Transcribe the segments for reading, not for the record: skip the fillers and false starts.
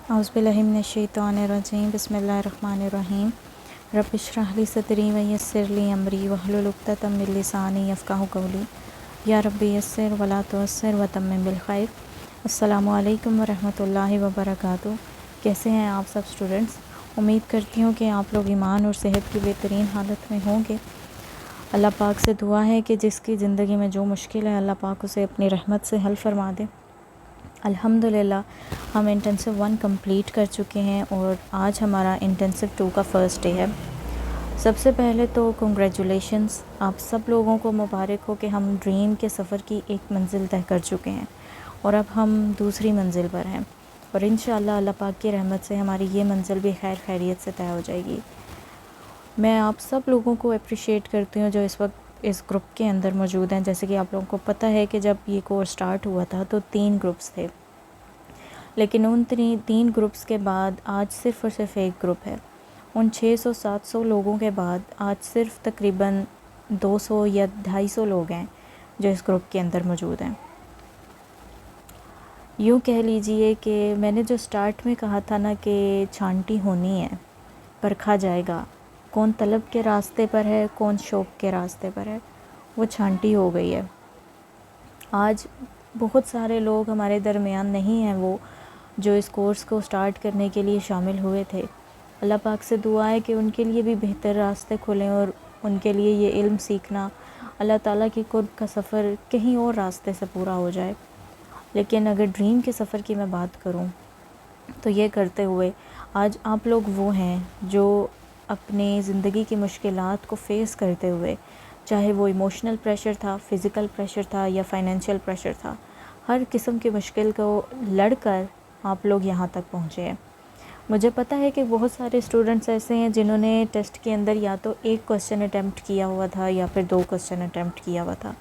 اعوذ باللہ من الشیطان الرجیم بسم اللہ الرحمن الرحیم رب اشرح لی صدری ویسر لی امری واحلل عقدۃ من لسانی یفقہوا قولی یا رب یسر ولا تعسر وتمم بالخیر۔ السلام علیکم ورحمۃ اللہ وبرکاتہ۔ کیسے ہیں آپ سب اسٹوڈنٹس؟ امید کرتی ہوں کہ آپ لوگ ایمان اور صحت کی بہترین حالت میں ہوں گے۔ اللہ پاک سے دعا ہے کہ جس کی زندگی میں جو مشکل ہے اللہ پاک اسے اپنی رحمت سے حل فرما دے۔ الحمدللہ ہم انٹینسو 1 کمپلیٹ کر چکے ہیں اور آج ہمارا انٹینسو 2 کا فرسٹ ڈے ہے۔ سب سے پہلے تو کنگریچولیشنز، آپ سب لوگوں کو مبارک ہو کہ ہم ڈریم کے سفر کی ایک منزل طے کر چکے ہیں اور اب ہم دوسری منزل پر ہیں، اور انشاءاللہ اللہ پاک کی رحمت سے ہماری یہ منزل بھی خیر خیریت سے طے ہو جائے گی۔ میں آپ سب لوگوں کو اپریشیٹ کرتی ہوں جو اس وقت اس گروپ کے اندر موجود ہیں۔ جیسے کہ آپ لوگوں کو پتہ ہے کہ جب یہ کورس سٹارٹ ہوا تھا تو 3 گروپس تھے، لیکن ان 3 گروپس کے بعد آج صرف اور صرف ایک گروپ ہے۔ ان 600-700 لوگوں کے بعد آج صرف تقریباً 200 یا 250 لوگ ہیں جو اس گروپ کے اندر موجود ہیں۔ یوں کہہ لیجئے کہ میں نے جو سٹارٹ میں کہا تھا نا کہ چھانٹی ہونی ہے، پرکھا جائے گا کون طلب کے راستے پر ہے کون شوق کے راستے پر ہے، وہ چھانٹی ہو گئی ہے۔ آج بہت سارے لوگ ہمارے درمیان نہیں ہیں وہ جو اس کورس کو سٹارٹ کرنے کے لیے شامل ہوئے تھے۔ اللہ پاک سے دعا ہے کہ ان کے لیے بھی بہتر راستے کھلیں اور ان کے لیے یہ علم سیکھنا اللہ تعالیٰ کی قرب کا سفر کہیں اور راستے سے پورا ہو جائے۔ لیکن اگر ڈریم کے سفر کی میں بات کروں تو یہ کرتے ہوئے آج آپ لوگ وہ ہیں جو اپنی زندگی کی مشکلات کو فیس کرتے ہوئے، چاہے وہ ایموشنل پریشر تھا، فزیکل پریشر تھا یا فائنینشیل پریشر تھا، ہر قسم کی مشکل کو لڑ کر آپ لوگ یہاں تک پہنچے ہیں۔ مجھے پتہ ہے کہ بہت سارے اسٹوڈنٹس ایسے ہیں جنہوں نے ٹیسٹ کے اندر یا تو ایک کوسچن اٹیمپٹ کیا ہوا تھا یا پھر 2 کوسچن اٹیمپٹ کیا ہوا تھا،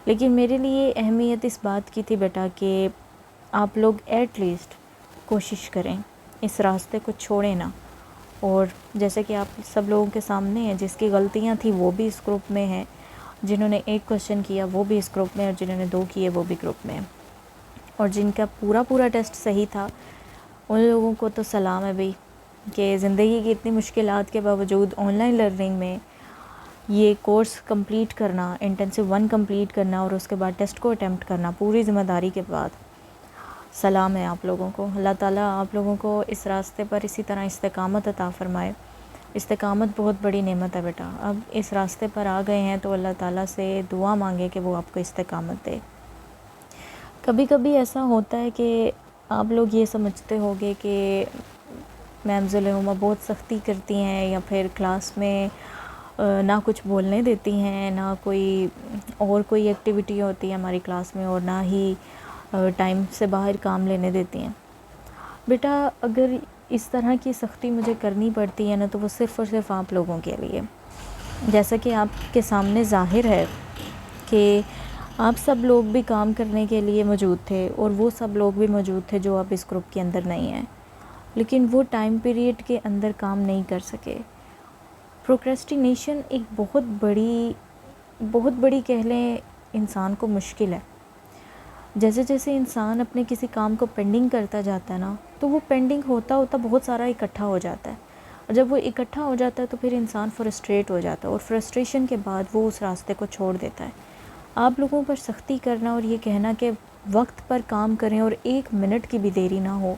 لیکن میرے لیے اہمیت اس بات کی تھی بیٹا کہ آپ لوگ ایٹ لیسٹ کوشش کریں، اس راستے کو چھوڑیں نا۔ اور جیسے کہ آپ سب لوگوں کے سامنے ہیں، جس کی غلطیاں تھیں وہ بھی اس گروپ میں ہیں، جنہوں نے 1 کوسچن کیا وہ بھی اس گروپ میں، اور جنہوں نے 2 کیے وہ بھی گروپ میں ہیں، اور جن کا پورا ٹیسٹ صحیح تھا ان لوگوں کو تو سلام ہے بھئی کہ زندگی کی اتنی مشکلات کے باوجود آن لائن لرننگ میں یہ کورس کمپلیٹ کرنا، انٹینسو 1 کمپلیٹ کرنا اور اس کے بعد ٹیسٹ کو اٹیمپٹ کرنا پوری ذمہ داری کے بعد، سلام ہے آپ لوگوں کو۔ اللہ تعالیٰ آپ لوگوں کو اس راستے پر اسی طرح استقامت عطا فرمائے۔ استقامت بہت بڑی نعمت ہے بیٹا، اب اس راستے پر آ گئے ہیں تو اللہ تعالیٰ سے دعا مانگے کہ وہ آپ کو استقامت دے۔ کبھی کبھی ایسا ہوتا ہے کہ آپ لوگ یہ سمجھتے ہوگے کہ میم ظلمہ بہت سختی کرتی ہیں یا پھر کلاس میں نہ کچھ بولنے دیتی ہیں، نہ کوئی ایکٹیویٹی ہوتی ہے ہماری کلاس میں، اور نہ ہی ٹائم سے باہر کام لینے دیتی ہیں۔ بیٹا اگر اس طرح کی سختی مجھے کرنی پڑتی ہے نا تو وہ صرف اور صرف آپ لوگوں کے لیے، جیسا کہ آپ کے سامنے ظاہر ہے کہ آپ سب لوگ بھی کام کرنے کے لیے موجود تھے اور وہ سب لوگ بھی موجود تھے جو اب اس گروپ کے اندر نہیں ہیں، لیکن وہ ٹائم پیریڈ کے اندر کام نہیں کر سکے۔ پروکریسٹینیشن ایک بہت بڑی کہہ لیں انسان کو مشکل ہے۔ جیسے جیسے انسان اپنے کسی کام کو پینڈنگ کرتا جاتا ہے نا تو وہ پینڈنگ ہوتا ہوتا بہت سارا اکٹھا ہو جاتا ہے، اور جب وہ اکٹھا ہو جاتا ہے تو پھر انسان فرسٹریٹ ہو جاتا ہے، اور فرسٹریشن کے بعد وہ اس راستے کو چھوڑ دیتا ہے۔ آپ لوگوں پر سختی کرنا اور یہ کہنا کہ وقت پر کام کریں اور 1 منٹ کی بھی دیری نہ ہو،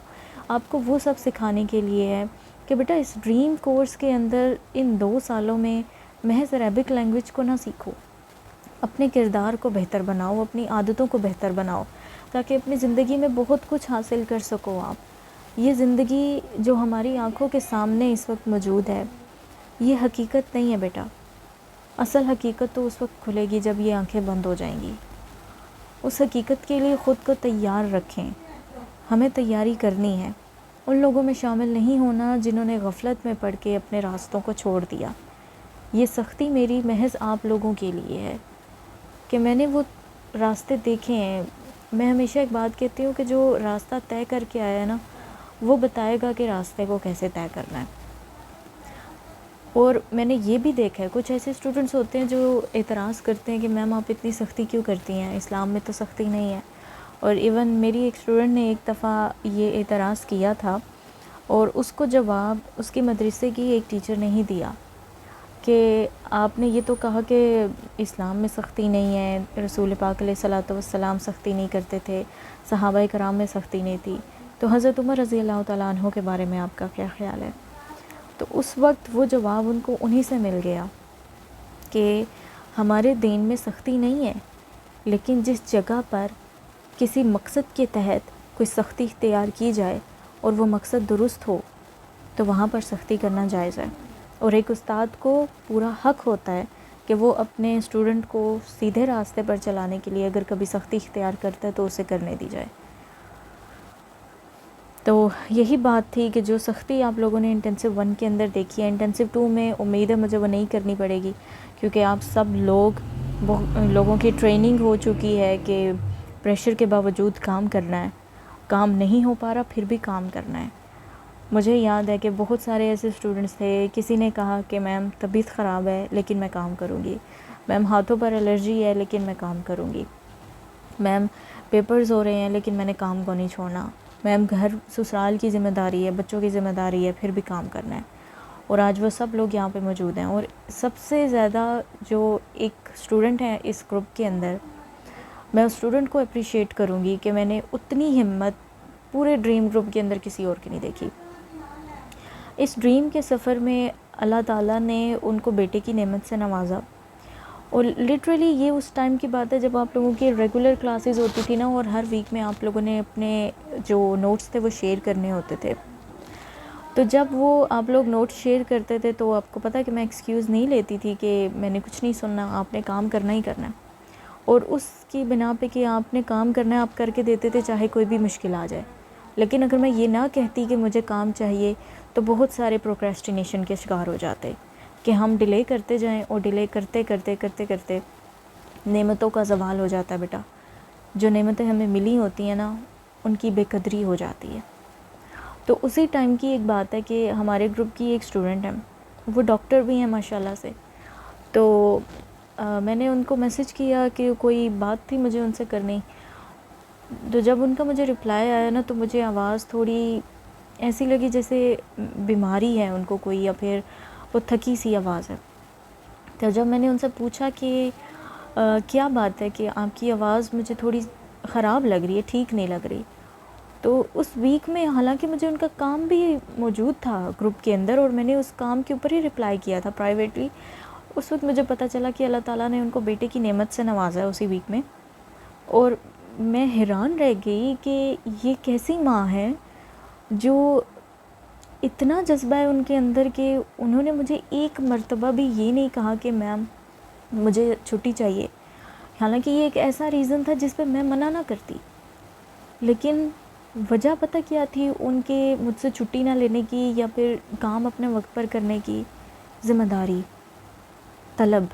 آپ کو وہ سب سکھانے کے لیے ہے کہ بیٹا اس ڈریم کورس کے اندر ان 2 سالوں میں محض عربک لینگویج کو نہ سیکھو، اپنے کردار کو بہتر بناؤ، اپنی عادتوں کو بہتر بناؤ، تاکہ اپنی زندگی میں بہت کچھ حاصل کر سکو آپ۔ یہ زندگی جو ہماری آنکھوں کے سامنے اس وقت موجود ہے یہ حقیقت نہیں ہے بیٹا، اصل حقیقت تو اس وقت کھلے گی جب یہ آنکھیں بند ہو جائیں گی۔ اس حقیقت کے لیے خود کو تیار رکھیں، ہمیں تیاری کرنی ہے۔ ان لوگوں میں شامل نہیں ہونا جنہوں نے غفلت میں پڑھ کے اپنے راستوں کو چھوڑ دیا۔ یہ سختی میری محض آپ لوگوں کے لیے ہے کہ میں نے وہ راستے دیکھے ہیں۔ میں ہمیشہ ایک بات کہتی ہوں کہ جو راستہ طے کر کے آیا ہے نا وہ بتائے گا کہ راستے کو کیسے طے کرنا ہے۔ اور میں نے یہ بھی دیکھا ہے کچھ ایسے اسٹوڈنٹس ہوتے ہیں جو اعتراض کرتے ہیں کہ میم آپ اتنی سختی کیوں کرتی ہیں، اسلام میں تو سختی نہیں ہے۔ اور ایون میری ایک اسٹوڈنٹ نے ایک دفعہ یہ اعتراض کیا تھا اور اس کو جواب اس کی مدرسے کی ایک ٹیچر نے ہی دیا کہ آپ نے یہ تو کہا کہ اسلام میں سختی نہیں ہے، رسول پاک علیہ الصلوۃ والسلام سختی نہیں کرتے تھے، صحابہ کرام میں سختی نہیں تھی، تو حضرت عمر رضی اللہ تعالیٰ عنہ کے بارے میں آپ کا کیا خیال ہے؟ تو اس وقت وہ جواب ان کو انہی سے مل گیا کہ ہمارے دین میں سختی نہیں ہے، لیکن جس جگہ پر کسی مقصد کے تحت کوئی سختی اختیار کی جائے اور وہ مقصد درست ہو تو وہاں پر سختی کرنا جائز ہے، اور ایک استاد کو پورا حق ہوتا ہے کہ وہ اپنے اسٹوڈنٹ کو سیدھے راستے پر چلانے کے لیے اگر کبھی سختی اختیار کرتا ہے تو اسے کرنے دی جائے۔ تو یہی بات تھی کہ جو سختی آپ لوگوں نے انٹینسو 1 کے اندر دیکھی ہے، انٹینسو 2 میں امید ہے مجھے وہ نہیں کرنی پڑے گی، کیونکہ آپ سب لوگوں کی ٹریننگ ہو چکی ہے کہ پریشر کے باوجود کام کرنا ہے، کام نہیں ہو پا رہا پھر بھی کام کرنا ہے۔ مجھے یاد ہے کہ بہت سارے ایسے اسٹوڈنٹس تھے، کسی نے کہا کہ میم طبیعت خراب ہے لیکن میں کام کروں گی، میم ہاتھوں پر الرجی ہے لیکن میں کام کروں گی، میم پیپرز ہو رہے ہیں لیکن میں نے کام کو نہیں چھوڑنا، میم گھر سسرال کی ذمہ داری ہے، بچوں کی ذمہ داری ہے، پھر بھی کام کرنا ہے۔ اور آج وہ سب لوگ یہاں پہ موجود ہیں، اور سب سے زیادہ جو ایک اسٹوڈنٹ ہے اس گروپ کے اندر، میں اس اسٹوڈنٹ کو اپریشیٹ کروں گی کہ میں نے اتنی ہمت پورے ڈریم گروپ کے اندر کسی اور کی نہیں دیکھی۔ اس ڈریم کے سفر میں اللہ تعالیٰ نے ان کو بیٹے کی نعمت سے نوازا، اور لٹرلی یہ اس ٹائم کی بات ہے جب آپ لوگوں کی ریگولر کلاسز ہوتی تھی نا، اور ہر ویک میں آپ لوگوں نے اپنے جو نوٹس تھے وہ شیئر کرنے ہوتے تھے، تو جب وہ آپ لوگ نوٹس شیئر کرتے تھے تو آپ کو پتہ ہے کہ میں ایکسکیوز نہیں لیتی تھی کہ میں نے کچھ نہیں سننا، آپ نے کام کرنا ہی کرنا ہے، اور اس کی بنا پہ کہ آپ نے کام کرنا ہے آپ کر کے دیتے تھے چاہے کوئی بھی مشکل آ جائے۔ لیکن اگر میں یہ نہ کہتی کہ مجھے کام چاہیے تو بہت سارے پروکریسٹینیشن کے شکار ہو جاتے کہ ہم ڈیلے کرتے جائیں، اور ڈیلے کرتے کرتے کرتے کرتے نعمتوں کا زوال ہو جاتا ہے بیٹا۔ جو نعمتیں ہمیں ملی ہوتی ہیں نا ان کی بے قدری ہو جاتی ہے۔ تو اسی ٹائم کی ایک بات ہے کہ ہمارے گروپ کی ایک اسٹوڈنٹ ہے، وہ ڈاکٹر بھی ہیں ماشاءاللہ سے، تو میں نے ان کو میسج کیا کہ کوئی بات تھی مجھے ان سے کرنی، تو جب ان کا مجھے رپلائی آیا نا تو مجھے آواز تھوڑی ایسی لگی جیسے بیماری ہے ان کو کوئی، یا پھر وہ تھکی سی آواز ہے۔ تو جب میں نے ان سے پوچھا کہ کیا بات ہے کہ آپ کی آواز مجھے تھوڑی خراب لگ رہی ہے، ٹھیک نہیں لگ رہی، تو اس ویک میں حالانکہ مجھے ان کا کام بھی موجود تھا گروپ کے اندر، اور میں نے اس کام کے اوپر ہی رپلائی کیا تھا پرائیویٹلی، اس وقت مجھے پتہ چلا کہ اللہ تعالیٰ نے ان کو بیٹے کی نعمت سے نوازا ہے اسی ویک میں، اور میں حیران رہ گئی کہ یہ کیسی ماں ہے جو اتنا جذبہ ہے ان کے اندر کہ انہوں نے مجھے ایک مرتبہ بھی یہ نہیں کہا کہ میم مجھے چھٹی چاہیے، حالانکہ یہ ایک ایسا ریزن تھا جس پہ میں منع نہ کرتی، لیکن وجہ پتہ کیا تھی ان کے مجھ سے چھٹی نہ لینے کی یا پھر کام اپنے وقت پر کرنے کی؟ ذمہ داری، طلب،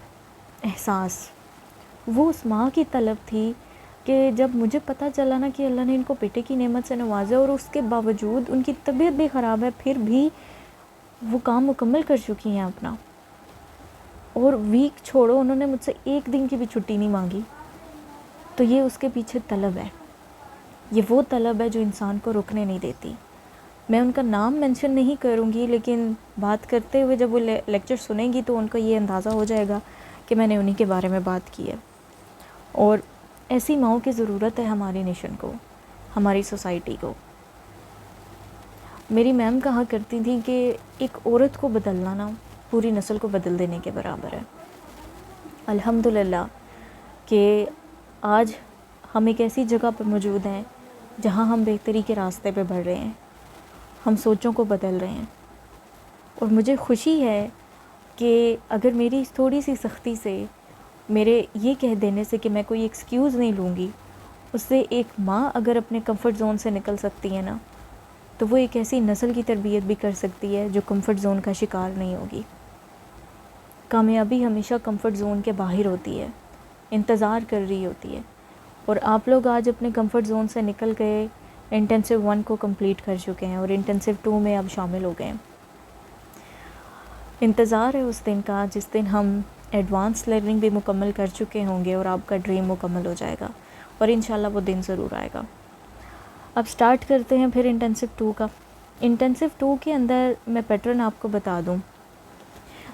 احساس۔ وہ اس ماں کی طلب تھی کہ جب مجھے پتہ چلا نا کہ اللہ نے ان کو بیٹے کی نعمت سے نوازا اور اس کے باوجود ان کی طبیعت بھی خراب ہے پھر بھی وہ کام مکمل کر چکی ہیں اپنا، اور ویک چھوڑو انہوں نے مجھ سے ایک دن کی بھی چھٹی نہیں مانگی، تو یہ اس کے پیچھے طلب ہے، یہ وہ طلب ہے جو انسان کو رکنے نہیں دیتی۔ میں ان کا نام مینشن نہیں کروں گی، لیکن بات کرتے ہوئے جب وہ لیکچر سنیں گی تو ان کو یہ اندازہ ہو جائے گا کہ میں نے انہی کے بارے میں بات کی ہے۔ اور ایسی ماؤں کی ضرورت ہے ہماری نیشن کو، ہماری سوسائٹی کو۔ میری میم کہا کرتی تھیں کہ ایک عورت کو بدلنا نا پوری نسل کو بدل دینے کے برابر ہے۔ الحمدللہ کہ آج ہم ایک ایسی جگہ پر موجود ہیں جہاں ہم بہتری کے راستے پہ بڑھ رہے ہیں، ہم سوچوں کو بدل رہے ہیں، اور مجھے خوشی ہے کہ اگر میری اس تھوڑی سی سختی سے، میرے یہ کہہ دینے سے کہ میں کوئی ایکسکیوز نہیں لوں گی، اس سے ایک ماں اگر اپنے کمفرٹ زون سے نکل سکتی ہے نا تو وہ ایک ایسی نسل کی تربیت بھی کر سکتی ہے جو کمفرٹ زون کا شکار نہیں ہوگی۔ کامیابی ہمیشہ کمفرٹ زون کے باہر ہوتی ہے، انتظار کر رہی ہوتی ہے، اور آپ لوگ آج اپنے کمفرٹ زون سے نکل گئے، انٹینسو 1 کو کمپلیٹ کر چکے ہیں اور انٹینسو 2 میں اب شامل ہو گئے ہیں۔ انتظار ہے اس دن کا جس دن ہم ایڈوانس لرننگ بھی مکمل کر چکے ہوں گے اور آپ کا ڈریم مکمل ہو جائے گا، اور انشاءاللہ وہ دن ضرور آئے گا۔ اب سٹارٹ کرتے ہیں پھر انٹینسو 2 کا۔ انٹینسو 2 کے اندر میں پیٹرن آپ کو بتا دوں،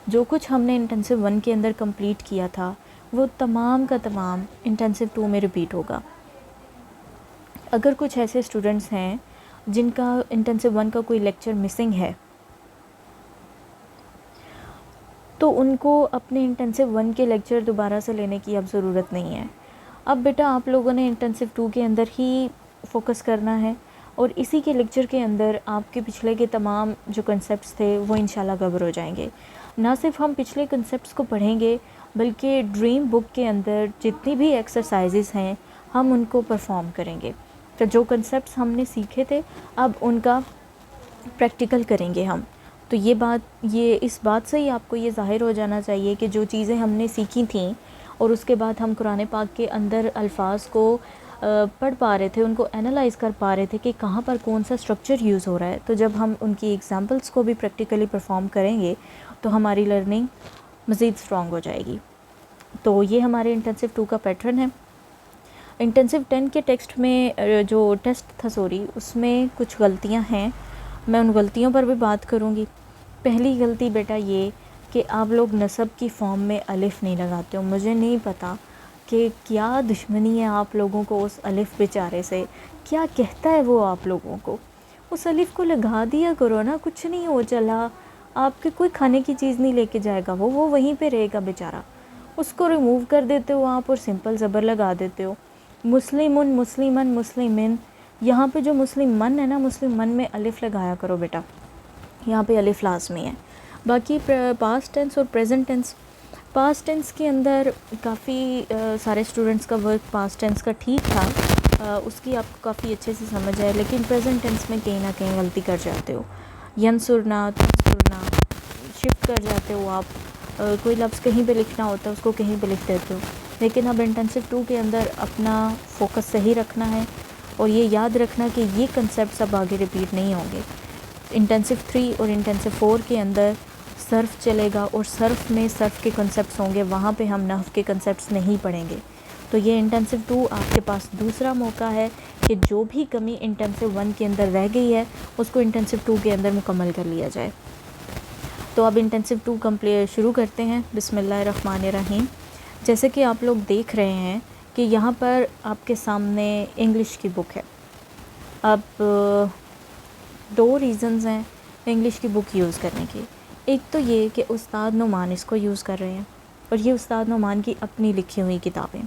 جو کچھ ہم نے انٹینسو 1 کے اندر کمپلیٹ کیا تھا وہ تمام کا تمام انٹینسو 2 میں ریپیٹ ہوگا۔ اگر کچھ ایسے اسٹوڈنٹس ہیں جن کا انٹینسو 1 کا کوئی لیکچر مسنگ ہے تو ان کو اپنے انٹینسو 1 کے لیکچر دوبارہ سے لینے کی اب ضرورت نہیں ہے۔ اب بیٹا آپ لوگوں نے انٹینسو 2 کے اندر ہی فوکس کرنا ہے، اور اسی کے لیکچر کے اندر آپ کے پچھلے کے تمام جو کنسیپٹس تھے وہ انشاءاللہ کور ہو جائیں گے۔ نہ صرف ہم پچھلے کنسیپٹس کو پڑھیں گے بلکہ ڈریم بک کے اندر جتنی بھی ایکسرسائزز ہیں ہم ان کو پرفارم کریں گے۔ تو جو کنسیپٹس ہم نے سیکھے تھے اب ان کا پریکٹیکل کریں گے ہم۔ تو یہ اس بات سے ہی آپ کو یہ ظاہر ہو جانا چاہیے کہ جو چیزیں ہم نے سیکھی تھیں اور اس کے بعد ہم قرآن پاک کے اندر الفاظ کو پڑھ پا رہے تھے، ان کو انالائز کر پا رہے تھے کہ کہاں پر کون سا اسٹرکچر یوز ہو رہا ہے، تو جب ہم ان کی ایگزامپلس کو بھی پریکٹیکلی پرفارم کریں گے تو ہماری لرننگ مزید اسٹرانگ ہو جائے گی۔ تو یہ ہمارے انٹینسو 2 کا پیٹرن ہے۔ انٹینسو 10 کے ٹیکسٹ میں جو ٹیسٹ تھا اس میں کچھ غلطیاں ہیں، میں ان غلطیوں پر بھی بات کروں گی۔ پہلی غلطی بیٹا یہ کہ آپ لوگ نسب کی فارم میں الف نہیں لگاتے ہو۔ مجھے نہیں پتہ کہ کیا دشمنی ہے آپ لوگوں کو اس الف بیچارے سے، کیا کہتا ہے وہ آپ لوگوں کو۔ اس الف کو لگا دیا کرو نا، کچھ نہیں ہو چلا، آپ کے کوئی کھانے کی چیز نہیں لے کے جائے گا، وہ وہیں پہ رہے گا بیچارہ۔ اس کو ریموو کر دیتے ہو آپ اور سمپل زبر لگا دیتے ہو۔ مسلمن، مسلمن، مسلمن، یہاں پہ جو مسلم من ہے نا، مسلم من میں الف لگایا کرو بیٹا، یہاں پہ الف لازمی ہے۔ باقی پاسٹ ٹینس اور پریزنٹ ٹینس، پاسٹ ٹینس کے اندر کافی سارے اسٹوڈنٹس کا ورک پاسٹ ٹینس کا ٹھیک تھا، اس کی آپ کو کافی اچھے سے سمجھ ہے، لیکن پریزنٹ ٹینس میں کہیں نہ کہیں غلطی کر جاتے ہو۔ ینصرنا، تنصرنا شفٹ کر جاتے ہو آپ، کوئی لفظ کہیں پہ لکھنا ہوتا ہے اس کو کہیں پہ لکھ دیتے ہو۔ لیکن اب انٹینسو 2 کے اندر اپنا فوکس صحیح رکھنا ہے، اور یہ یاد رکھنا کہ یہ کنسیپٹس اب آگے ریپیٹ نہیں ہوں گے۔ انٹینسو 3 اور انٹینسو 4 کے اندر صرف چلے گا، اور صرف میں صرف کے کنسیپٹس ہوں گے، وہاں پہ ہم نحو کے کنسیپٹس نہیں پڑھیں گے۔ تو یہ انٹینسو 2 آپ کے پاس دوسرا موقع ہے کہ جو بھی کمی انٹینسو 1 کے اندر رہ گئی ہے اس کو انٹینسو 2 کے اندر مکمل کر لیا جائے۔ تو اب انٹینسو 2 شروع کرتے ہیں۔ بسم اللہ الرحمن الرحیم۔ جیسے کہ آپ لوگ دیکھ رہے ہیں کہ یہاں پر آپ کے سامنے انگلش کی بک ہے۔ اب 2 ریزنز ہیں انگلش کی بک یوز کرنے کی۔ ایک تو یہ کہ استاد نعمان اس کو یوز کر رہے ہیں، اور یہ استاد نعمان کی اپنی لکھی ہوئی کتابیں۔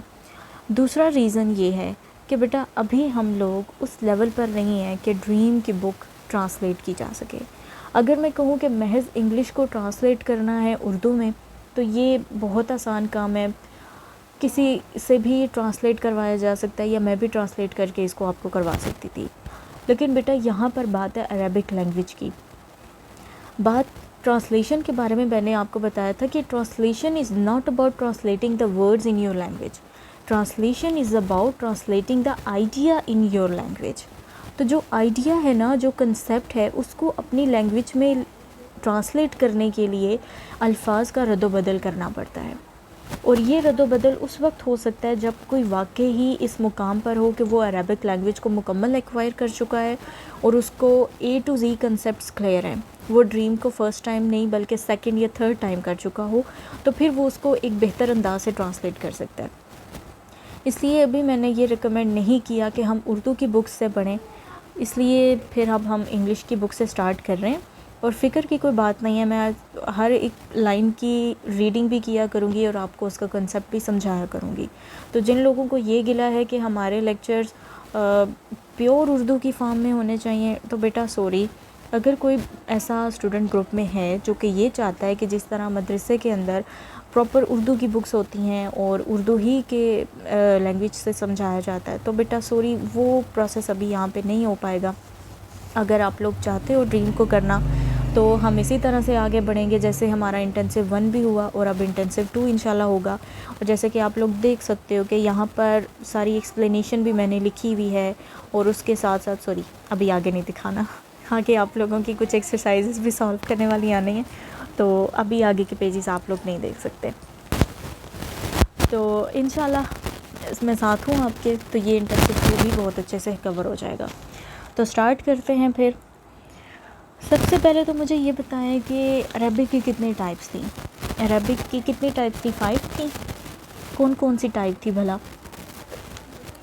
دوسرا ریزن یہ ہے کہ بیٹا ابھی ہم لوگ اس لیول پر نہیں ہیں کہ ڈریم کی بک ٹرانسلیٹ کی جا سکے۔ اگر میں کہوں کہ محض انگلش کو ٹرانسلیٹ کرنا ہے اردو میں تو یہ بہت آسان کام ہے، کسی سے بھی ٹرانسلیٹ کروایا جا سکتا ہے، یا میں بھی ٹرانسلیٹ کر کے اس کو آپ کو کروا سکتی تھی۔ لیکن بیٹا یہاں پر بات ہے عربک لینگویج کی۔ بات ٹرانسلیشن کے بارے میں نے آپ کو بتایا تھا کہ translation is not about translating the words in your language, translation is about translating the idea in your language. تو جو آئیڈیا ہے نا، جو کنسیپٹ ہے، اس کو اپنی لینگویج میں ٹرانسلیٹ کرنے کے لیے الفاظ کا رد و بدل کرنا پڑتا ہے، اور یہ رد و بدل اس وقت ہو سکتا ہے جب کوئی واقعی ہی اس مقام پر ہو کہ وہ عربک لینگویج کو مکمل ایکوائر کر چکا ہے اور اس کو A to Z concepts clear ہیں، وہ ڈریم کو فرسٹ ٹائم نہیں بلکہ سیکنڈ یا تھرڈ ٹائم کر چکا ہو، تو پھر وہ اس کو ایک بہتر انداز سے ٹرانسلیٹ کر سکتا ہے۔ اس لیے ابھی میں نے یہ ریکمینڈ نہیں کیا کہ ہم اردو کی بکس سے پڑھیں، اس لیے پھر اب ہم انگلش کی بک سے سٹارٹ کر رہے ہیں، اور فکر کی کوئی بات نہیں ہے، میں ہر ایک لائن کی ریڈنگ بھی کیا کروں گی اور آپ کو اس کا کنسیپٹ بھی سمجھایا کروں گی۔ تو جن لوگوں کو یہ گلا ہے کہ ہمارے لیکچرز پیور اردو کی فارم میں ہونے چاہیے، تو بیٹا سوری، اگر کوئی ایسا اسٹوڈنٹ گروپ میں ہے جو کہ یہ چاہتا ہے کہ جس طرح مدرسے کے اندر پراپر اردو کی بکس ہوتی ہیں اور اردو ہی کے لینگویج سے سمجھایا جاتا ہے، تو بیٹا سوری وہ پروسیس ابھی یہاں پہ نہیں ہو پائے گا۔ اگر آپ لوگ چاہتے ہو ڈریم کو کرنا تو ہم اسی طرح سے آگے بڑھیں گے جیسے ہمارا انٹینسو 1 بھی ہوا اور اب انٹینسو 2 انشاءاللہ ہوگا۔ اور جیسے کہ آپ لوگ دیکھ سکتے ہو کہ یہاں پر ساری ایکسپلینیشن بھی میں نے لکھی ہوئی ہے، اور اس کے ساتھ ساتھ سوری ابھی آگے نہیں دکھانا، آگے آپ لوگوں کی کچھ ایکسرسائزز بھی سالو کرنے والی آنی ہیں، تو ابھی آگے کے پیجز آپ لوگ نہیں دیکھ سکتے۔ تو انشاءاللہ اس میں ساتھ ہوں آپ کے، تو یہ انٹینسو 2 بھی بہت اچھے سے کور ہو جائے گا۔ تو سٹارٹ کرتے ہیں پھر۔ سب سے پہلے تو مجھے یہ بتائیں کہ عربک کی کتنی ٹائپس تھیں. عربک کی کتنی ٹائپس تھی؟ 5 تھیں. کون کون سی ٹائپ تھی بھلا؟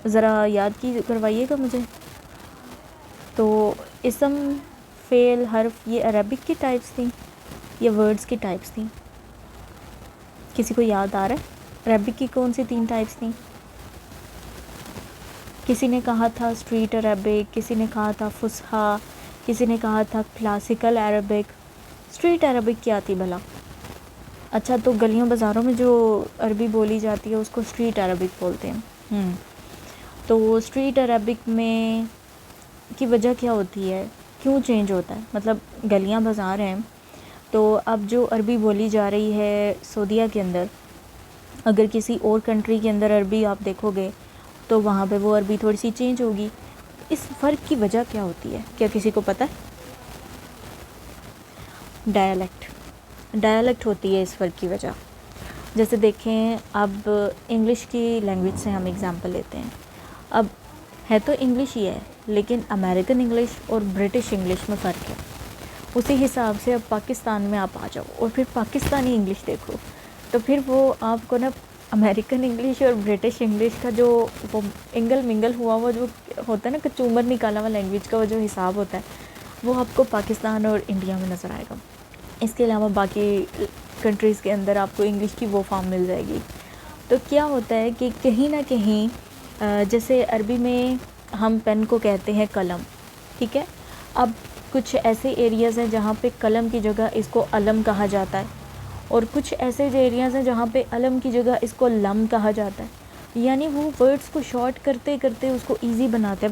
ذرا یاد کی کروائیے گا مجھے. تو اسم، فعل، حرف، یہ عربک کی ٹائپس تھیں یا ورڈز کی ٹائپس تھیں؟ کسی کو یاد آ رہا ہے عربک کی کون سی 3 ٹائپس تھیں؟ کسی نے کہا تھا اسٹریٹ عربک، کسی نے کہا تھا فصحیٰ، کسی نے کہا تھا کلاسیکل عربک. اسٹریٹ عربک کیا تھی بھلا؟ اچھا، تو گلیوں بازاروں میں جو عربی بولی جاتی ہے اس کو اسٹریٹ عربک بولتے ہیں. تو اسٹریٹ عربک میں کی وجہ کیا ہوتی ہے؟ کیوں چینج ہوتا ہے؟ مطلب گلیاں بازار ہیں تو اب جو عربی بولی جا رہی ہے سعودیہ کے اندر، اگر کسی اور کنٹری کے اندر عربی آپ دیکھو گے تو وہاں پہ وہ عربی تھوڑی سی چینج ہوگی. اس فرق کی وجہ کیا ہوتی ہے؟ کیا کسی کو پتہ ہے؟ ڈائلیکٹ ہوتی ہے اس فرق کی وجہ. جیسے دیکھیں، اب انگلش کی لینگویج سے ہم اگزامپل لیتے ہیں. اب ہے تو انگلش ہی ہے لیکن امریکن انگلش اور برٹش انگلش میں فرق ہے. اسی حساب سے اب پاکستان میں آپ آ جاؤ اور پھر پاکستانی انگلش دیکھو تو پھر وہ آپ کو نا امریکن انگلش اور برٹش انگلش کا جو وہ انگل منگل ہوا وہ جو ہوتا ہے نا، کچومر نکالا ہوا لینگویج کا وہ جو حساب ہوتا ہے وہ آپ کو پاکستان اور انڈیا میں نظر آئے گا. اس کے علاوہ باقی کنٹریز کے اندر آپ کو انگلش کی وہ فارم مل جائے گی. تو کیا ہوتا ہے کہ کہیں نہ کہیں جیسے عربی میں ہم پین کو کہتے ہیں قلم، ٹھیک ہے. اب کچھ ایسے ایریاز ہیں جہاں پہ قلم کی جگہ اس کو علم کہا جاتا ہے، اور کچھ ایسے ایریاز ہیں جہاں پہ علم کی جگہ اس کو لم کہا جاتا ہے. یعنی وہ ورڈز کو شارٹ کرتے کرتے اس کو ایزی بناتے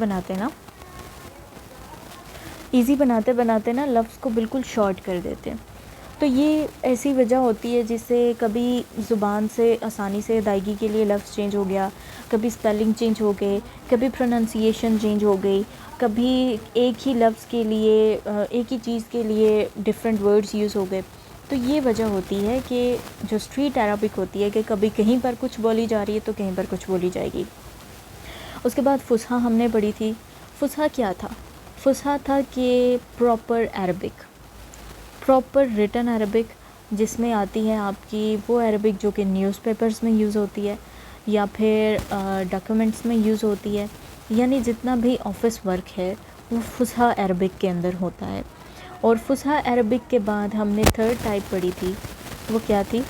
نا لفظ کو بالکل شارٹ کر دیتے ہیں. تو یہ ایسی وجہ ہوتی ہے جس سے کبھی زبان سے آسانی سے ادائیگی کے لیے لفظ چینج ہو گیا، کبھی اسپیلنگ چینج ہو گئے، کبھی پروننسیشن چینج ہو گئی، کبھی ایک ہی لفظ کے لیے ایک ہی چیز کے لیے ڈفرینٹ ورڈز یوز ہو گئے. تو یہ وجہ ہوتی ہے کہ جو اسٹریٹ عربک ہوتی ہے کہ کبھی کہیں پر کچھ بولی جا رہی ہے تو کہیں پر کچھ بولی جائے گی. اس کے بعد فصحیٰ ہم نے پڑھی تھی. فصحیٰ کیا تھا؟ فصحیٰ تھا کہ proper Arabic, proper return Arabic, جس میں آتی ہے آپ کی وہ عربک جو کہ نیوز پیپرز میں یوز ہوتی ہے یا پھر ڈاکیومنٹس میں یوز ہوتی ہے. یعنی جتنا بھی آفس ورک ہے وہ فصحیٰ عربک کے اندر ہوتا ہے. اور فصحیٰ عربک کے بعد ہم نے 3rd ٹائپ پڑھی تھی، وہ کیا تھی؟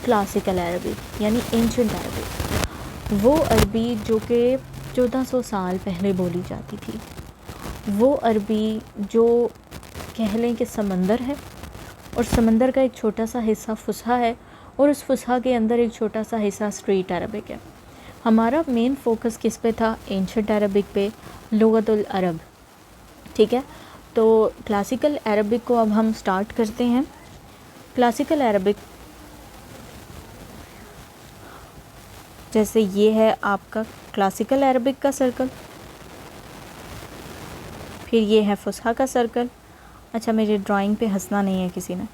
کلاسیکل عربک، یعنی اینشنٹ عربک. وہ عربی جو کہ 1400 سال پہلے بولی جاتی تھی. وہ عربی جو کہہ لیں کہ سمندر ہے، اور سمندر کا ایک چھوٹا سا حصہ فصحیٰ ہے، اور اس فصحیٰ کے اندر ایک چھوٹا سا حصہ اسٹریٹ عربک ہے. ہمارا مین فوکس کس پہ تھا؟ اینشنٹ عربک پہ، لغت العرب، ٹھیک ہے. تو کلاسیکل عربک کو اب ہم سٹارٹ کرتے ہیں. کلاسیکل عربک جیسے یہ ہے آپ کا کلاسیکل عربک کا سرکل، پھر یہ ہے فصحیٰ کا سرکل. اچھا، میری ڈرائنگ پہ ہنسنا نہیں ہے کسی نے.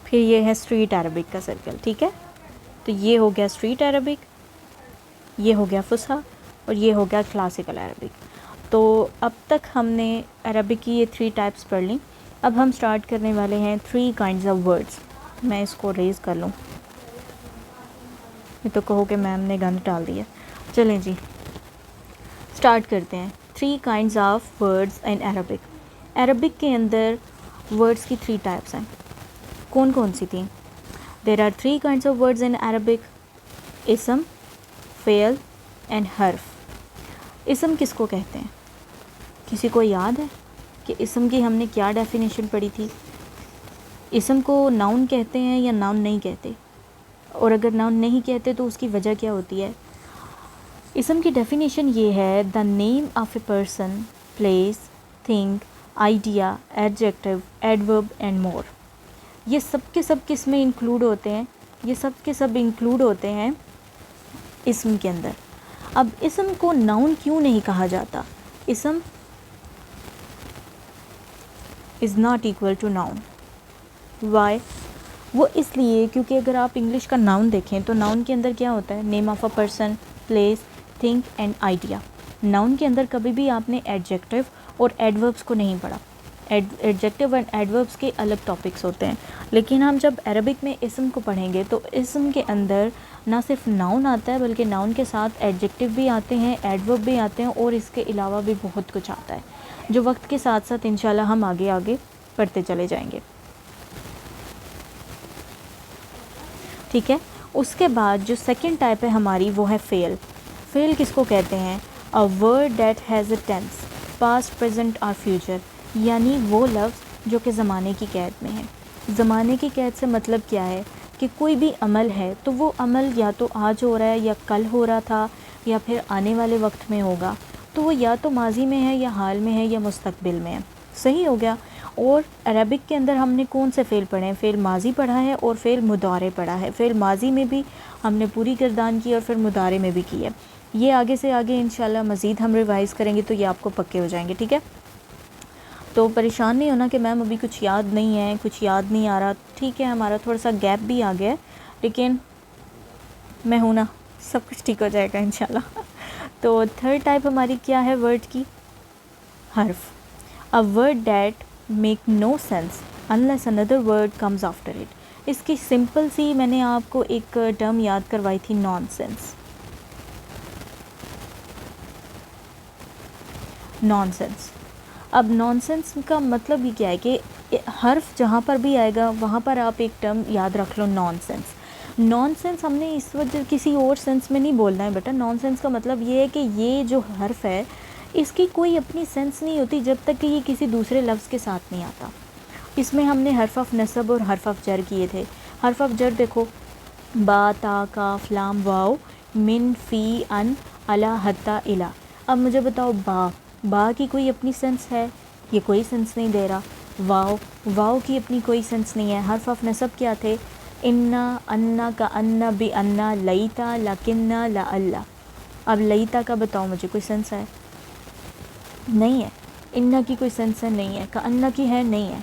پھر یہ ہے اسٹریٹ عربک کا سرکل، ٹھیک ہے. تو یہ ہو گیا اسٹریٹ عربک، یہ ہو گیا فصحیٰ، اور یہ ہو گیا کلاسیکل عربک. تو اب تک ہم نے عربک کی یہ 3 ٹائپس پڑھ لیں. اب ہم سٹارٹ کرنے والے ہیں 3 کائنڈز آف ورڈز. میں اس کو ریز کر لوں، یہ تو کہو کہ میم نے گند ڈال دیا. چلیں جی سٹارٹ کرتے ہیں. 3 kinds of words in Arabic. Arabic کے اندر ورڈز کی 3 ٹائپس ہیں. کون کون سی تھیں؟ There are 3 kinds of words in Arabic: اسم، فعل اینڈ حرف. اسم کس کو کہتے ہیں؟ کسی کو یاد ہے کہ اسم کی ہم نے کیا ڈیفینیشن پڑھی تھی؟ اسم کو ناؤن کہتے ہیں یا ناؤن نہیں کہتے؟ اور اگر ناؤن نہیں کہتے تو اس کی وجہ کیا ہوتی ہے؟ اسم کی ڈیفینیشن یہ ہے: the name of a person, place, thing, idea, adjective, adverb and more. یہ سب کے سب کس میں انکلوڈ ہوتے ہیں؟ یہ سب کے سب انکلوڈ ہوتے ہیں اسم کے اندر. اب اسم کو ناؤن کیوں نہیں کہا جاتا؟ اسم is not equal to noun. Why? وہ اس لیے کیونکہ اگر آپ انگلش کا ناؤن دیکھیں تو ناؤن کے اندر کیا ہوتا ہے؟ Name of a person, place, thing and idea. Noun کے اندر کبھی بھی آپ نے ایڈجیکٹو اور ایڈوربس کو نہیں پڑھا. ایڈجیکٹیو اینڈ ایڈوربس کے الگ ٹاپکس ہوتے ہیں، لیکن ہم جب عربک میں اسم کو پڑھیں گے تو اسم کے اندر نہ صرف ناؤن آتا ہے بلکہ ناؤن کے ساتھ ایڈجیکٹیو بھی آتے ہیں، ایڈورب بھی آتے ہیں، اور اس کے علاوہ بھی بہت کچھ آتا ہے جو وقت کے ساتھ ساتھ انشاءاللہ ہم آگے آگے پڑھتے چلے جائیں گے. ٹھیک ہے. اس کے بعد جو سیکنڈ ٹائپ ہے ہماری وہ ہے فعل. فعل کس کو کہتے ہیں؟ A word that has a tense, past, present اور future، یعنی وہ لفظ جو کہ زمانے کی قید میں ہے. زمانے کی قید سے مطلب کیا ہے کہ کوئی بھی عمل ہے تو وہ عمل یا تو آج ہو رہا ہے یا کل ہو رہا تھا یا پھر آنے والے وقت میں ہوگا، تو وہ یا تو ماضی میں ہے یا حال میں ہے یا مستقبل میں ہے. صحیح ہو گیا. اور عربک کے اندر ہم نے کون سے فعل پڑھے ہیں؟ فعل ماضی پڑھا ہے اور فعل مضارع پڑھا ہے. فعل ماضی میں بھی ہم نے پوری گردان کی اور پھر مضارع میں بھی کی ہے. یہ آگے سے آگے انشاءاللہ مزید ہم ریوائز کریں گے تو یہ آپ کو پکے ہو جائیں گے. ٹھیک ہے. تو پریشان نہیں ہونا کہ میم ابھی کچھ یاد نہیں ہے، کچھ یاد نہیں آ رہا. ٹھیک ہے، ہمارا تھوڑا سا گیپ بھی آ گیا ہے، لیکن میں ہوں نا، سب کچھ ٹھیک ہو جائے گا انشاءاللہ. تو تھرڈ ٹائپ ہماری کیا ہے ورڈ کی؟ حرف. A word that make no sense unless another word comes after it. اس کی سمپل سی میں نے آپ کو ایک ٹرم یاد کروائی تھی، نان سینس. نان سینس. اب نان سینس کا مطلب یہ کیا ہے کہ حرف جہاں پر بھی آئے گا وہاں پر آپ ایک ٹرم یاد رکھ لو، نان سینس. نان سینس ہم نے اس وجہ کسی اور سینس میں نہیں بولنا ہے بیٹا. نان سینس کا مطلب یہ ہے کہ یہ جو حرف ہے اس کی کوئی اپنی سینس نہیں ہوتی جب تک کہ یہ کسی دوسرے لفظ کے ساتھ نہیں آتا. اس میں ہم نے حرف آف نصب اور حرف آف جر کیے تھے. حرف آف جر دیکھو، با، تا، کاف، لام، واو، من، فی، ان، الا، حتی، الا. اب مجھے بتاؤ با کی کوئی اپنی سینس ہے؟ یہ کوئی سینس نہیں دے رہا. واو کی اپنی کوئی سینس نہیں ہے. حرف آف نصب کیا تھے؟ انا، انا، کا انا، بی انا، لیتا، لکننا، لا اللہ. اب لیتا کا بتاؤ مجھے کوئی سینس ہے؟ نہیں ہے. انا کی کوئی سینس ہے؟ نہیں ہے. کا انا کی ہے؟ نہیں ہے.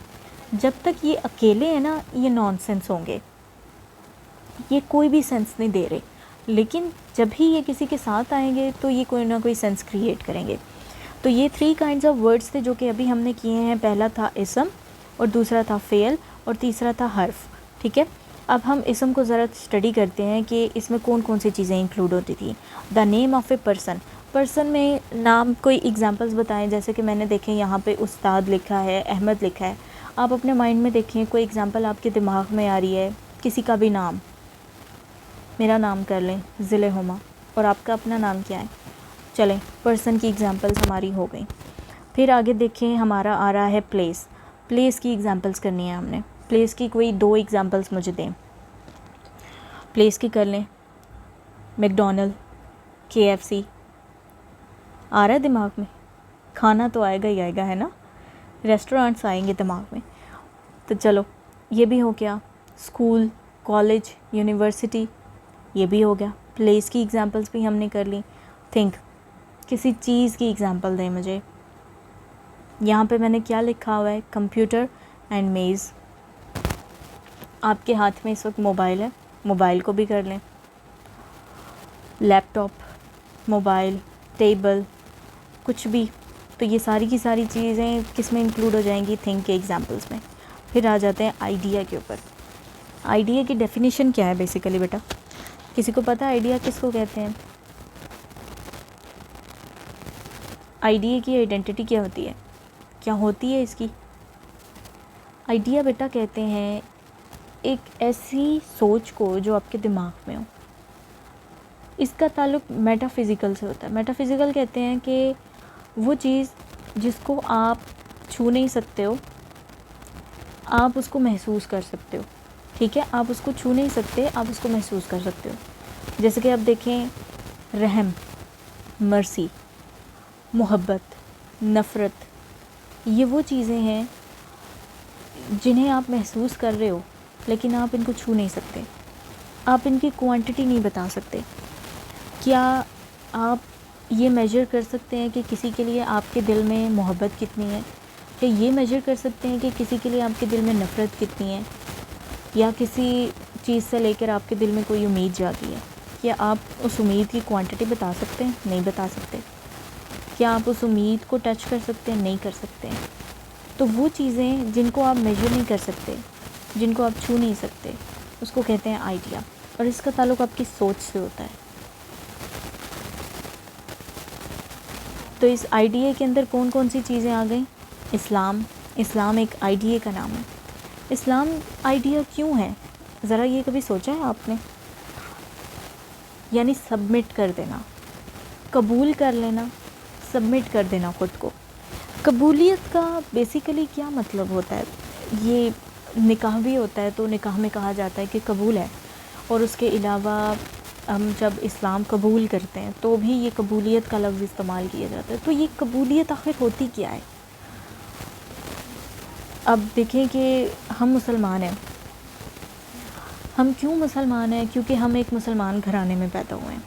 جب تک یہ اکیلے ہیں نا یہ نان سینس ہوں گے، یہ کوئی بھی سینس نہیں دے رہے. لیکن جب ہی یہ کسی کے ساتھ آئیں گے تو یہ کوئی نہ کوئی سینس کریٹ کریں گے. تو یہ 3 kinds آف ورڈس تھے جو کہ ابھی ہم نے کیے ہیں. پہلا تھا اسم، اور دوسرا تھا فعل، اور تیسرا تھا حرف. ٹھیک ہے. اب ہم اسم کو ذرا اسٹڈی کرتے ہیں کہ اس میں کون کون سی چیزیں انکلوڈ ہوتی تھیں. The name of a person. Person میں نام کوئی ایگزامپلس بتائیں. جیسے کہ میں نے دیکھیں یہاں پہ استاد لکھا ہے، احمد لکھا ہے. آپ اپنے مائنڈ میں دیکھیں کوئی ایگزامپل آپ کے دماغ میں آ رہی ہے، کسی کا بھی نام. میرا نام کر لیں ذل ہما، اور آپ کا اپنا نام کیا ہے؟ چلیں پرسن کی ایگزامپلس ہماری ہو گئیں. پھر آگے دیکھیں ہمارا آ رہا ہے پلیس. پلیس کی ایگزامپلس کرنی ہے ہم نے. پلیس کی کوئی 2 ایگزامپلس مجھے دیں. پلیس کی کر لیں میک ڈونلڈ، KFC. آ رہا ہے دماغ میں؟ کھانا تو آئے گا ہی آئے گا، ہے نا. ریسٹورانٹس آئیں گے دماغ میں. تو چلو یہ بھی ہو گیا. اسکول، کالج، یونیورسٹی، یہ بھی ہو گیا. پلیس کی ایگزامپلس بھی ہم نے کر لی. تھنک، کسی چیز کی ایگزامپل دیں مجھے. یہاں پہ میں نے کیا لکھا ہوا ہے؟ کمپیوٹر اینڈ میز. آپ کے ہاتھ میں اس وقت موبائل ہے، موبائل کو بھی کر لیں. لیپ ٹاپ، موبائل، ٹیبل، کچھ بھی. تو یہ ساری کی ساری چیزیں کس میں انکلوڈ ہو جائیں گی؟ تھنک کے ایگزامپلس میں. پھر آ جاتے ہیں آئیڈیا کے اوپر. آئیڈیا کی ڈیفینیشن کیا ہے بیسیکلی بیٹا؟ کسی کو پتہ آئیڈیا کس کو کہتے ہیں؟ آئیڈیا کی آئیڈینٹی کیا ہوتی ہے؟ کیا ہوتی ہے اس کی؟ آئیڈیا بیٹا کہتے ہیں ایک ایسی سوچ کو جو آپ کے دماغ میں ہو. اس کا تعلق میٹا فزیکل سے ہوتا ہے. میٹا فزیکل کہتے ہیں کہ وہ چیز جس کو آپ چھو نہیں سکتے ہو، آپ اس کو محسوس کر سکتے ہو. ٹھیک ہے. آپ اس کو چھو نہیں سکتے، آپ اس کو محسوس کر سکتے ہو. جیسے کہ آپ دیکھیں رحم، مرسی، محبت، نفرت، یہ وہ چیزیں ہیں جنہیں آپ محسوس کر رہے ہو لیکن آپ ان کو چھو نہیں سکتے. آپ ان کی کوانٹٹی نہیں بتا سکتے. کیا آپ یہ میجر کر سکتے ہیں کہ کسی کے لیے آپ کے دل میں محبت کتنی ہے؟ کیا یہ میجر کر سکتے ہیں کہ کسی کے لیے آپ کے دل میں نفرت کتنی ہے؟ یا کسی چیز سے لے کر آپ کے دل میں کوئی امید جاگی ہے؟ کیا آپ اس امید کی کوانٹٹی بتا سکتے ہیں؟ نہیں بتا سکتے. کیا آپ اس امید کو ٹچ کر سکتے ہیں؟ نہیں کر سکتے ہیں. تو وہ چیزیں جن کو آپ میجر نہیں کر سکتے، جن کو آپ چھو نہیں سکتے، اس کو کہتے ہیں آئیڈیا، اور اس کا تعلق آپ کی سوچ سے ہوتا ہے۔ تو اس آئیڈیا کے اندر کون کون سی چیزیں آ گئیں؟ اسلام ایک آئیڈیا کا نام ہے۔ اسلام آئیڈیا کیوں ہے؟ ذرا یہ کبھی سوچا ہے آپ نے؟ یعنی سبمٹ کر دینا، قبول کر لینا، سبمٹ کر دینا خود کو۔ قبولیت کا بیسیکلی کیا مطلب ہوتا ہے؟ یہ نکاح بھی ہوتا ہے تو نکاح میں کہا جاتا ہے کہ قبول ہے، اور اس کے علاوہ ہم جب اسلام قبول کرتے ہیں تو بھی یہ قبولیت کا لفظ استعمال کیا جاتا ہے۔ تو یہ قبولیت آخر ہوتی کیا ہے؟ اب دیکھیں کہ ہم مسلمان ہیں۔ ہم کیوں مسلمان ہیں؟ کیونکہ ہم ایک مسلمان گھرانے میں پیدا ہوئے ہیں۔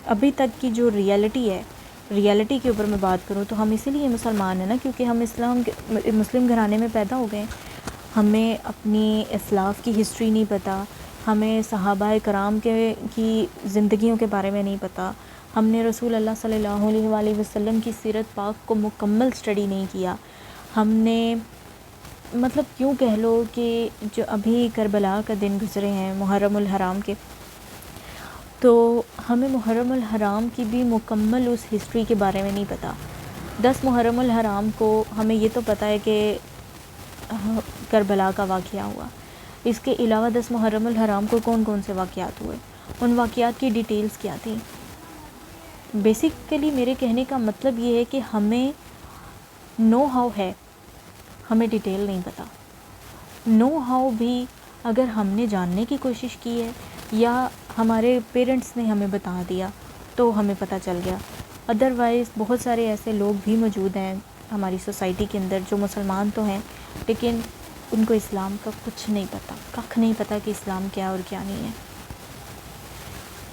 ابھی تک کی جو ریئلٹی ہے، ریئلٹی کے اوپر میں بات کروں تو ہم اسی لیے مسلمان ہیں نا، کیونکہ ہم مسلم گھرانے میں پیدا ہو گئے ہیں۔ ہمیں اپنی اسلاف کی ہسٹری نہیں پتہ، ہمیں صحابہ کرام کی زندگیوں کے بارے میں نہیں پتہ، ہم نے رسول اللہ صلی اللہ علیہ وآلہ وسلم کی سیرت پاک کو مکمل سٹڈی نہیں کیا۔ ہم نے مطلب کیوں کہہ لو کہ جو ابھی کربلا کا دن گزرے ہیں محرم الحرام کے، تو ہمیں محرم الحرام کی بھی مکمل اس ہسٹری کے بارے میں نہیں پتہ۔ 10 محرم الحرام کو ہمیں یہ تو پتہ ہے کہ کربلا کا واقعہ ہوا، اس کے علاوہ 10 محرم الحرام کو کون کون سے واقعات ہوئے، ان واقعات کی ڈیٹیلز کیا تھی۔ بیسیکلی میرے کہنے کا مطلب یہ ہے کہ ہمیں نو ہاؤ ہے، ہمیں ڈیٹیل نہیں پتہ۔ نو ہاؤ بھی اگر ہم نے جاننے کی کوشش کی ہے یا ہمارے پیرنٹس نے ہمیں بتا دیا تو ہمیں پتہ چل گیا۔ ادروائز بہت سارے ایسے لوگ بھی موجود ہیں ہماری سوسائٹی کے اندر جو مسلمان تو ہیں لیکن ان کو اسلام کا کچھ نہیں پتہ، ککھ نہیں پتہ کہ اسلام کیا اور کیا نہیں ہے۔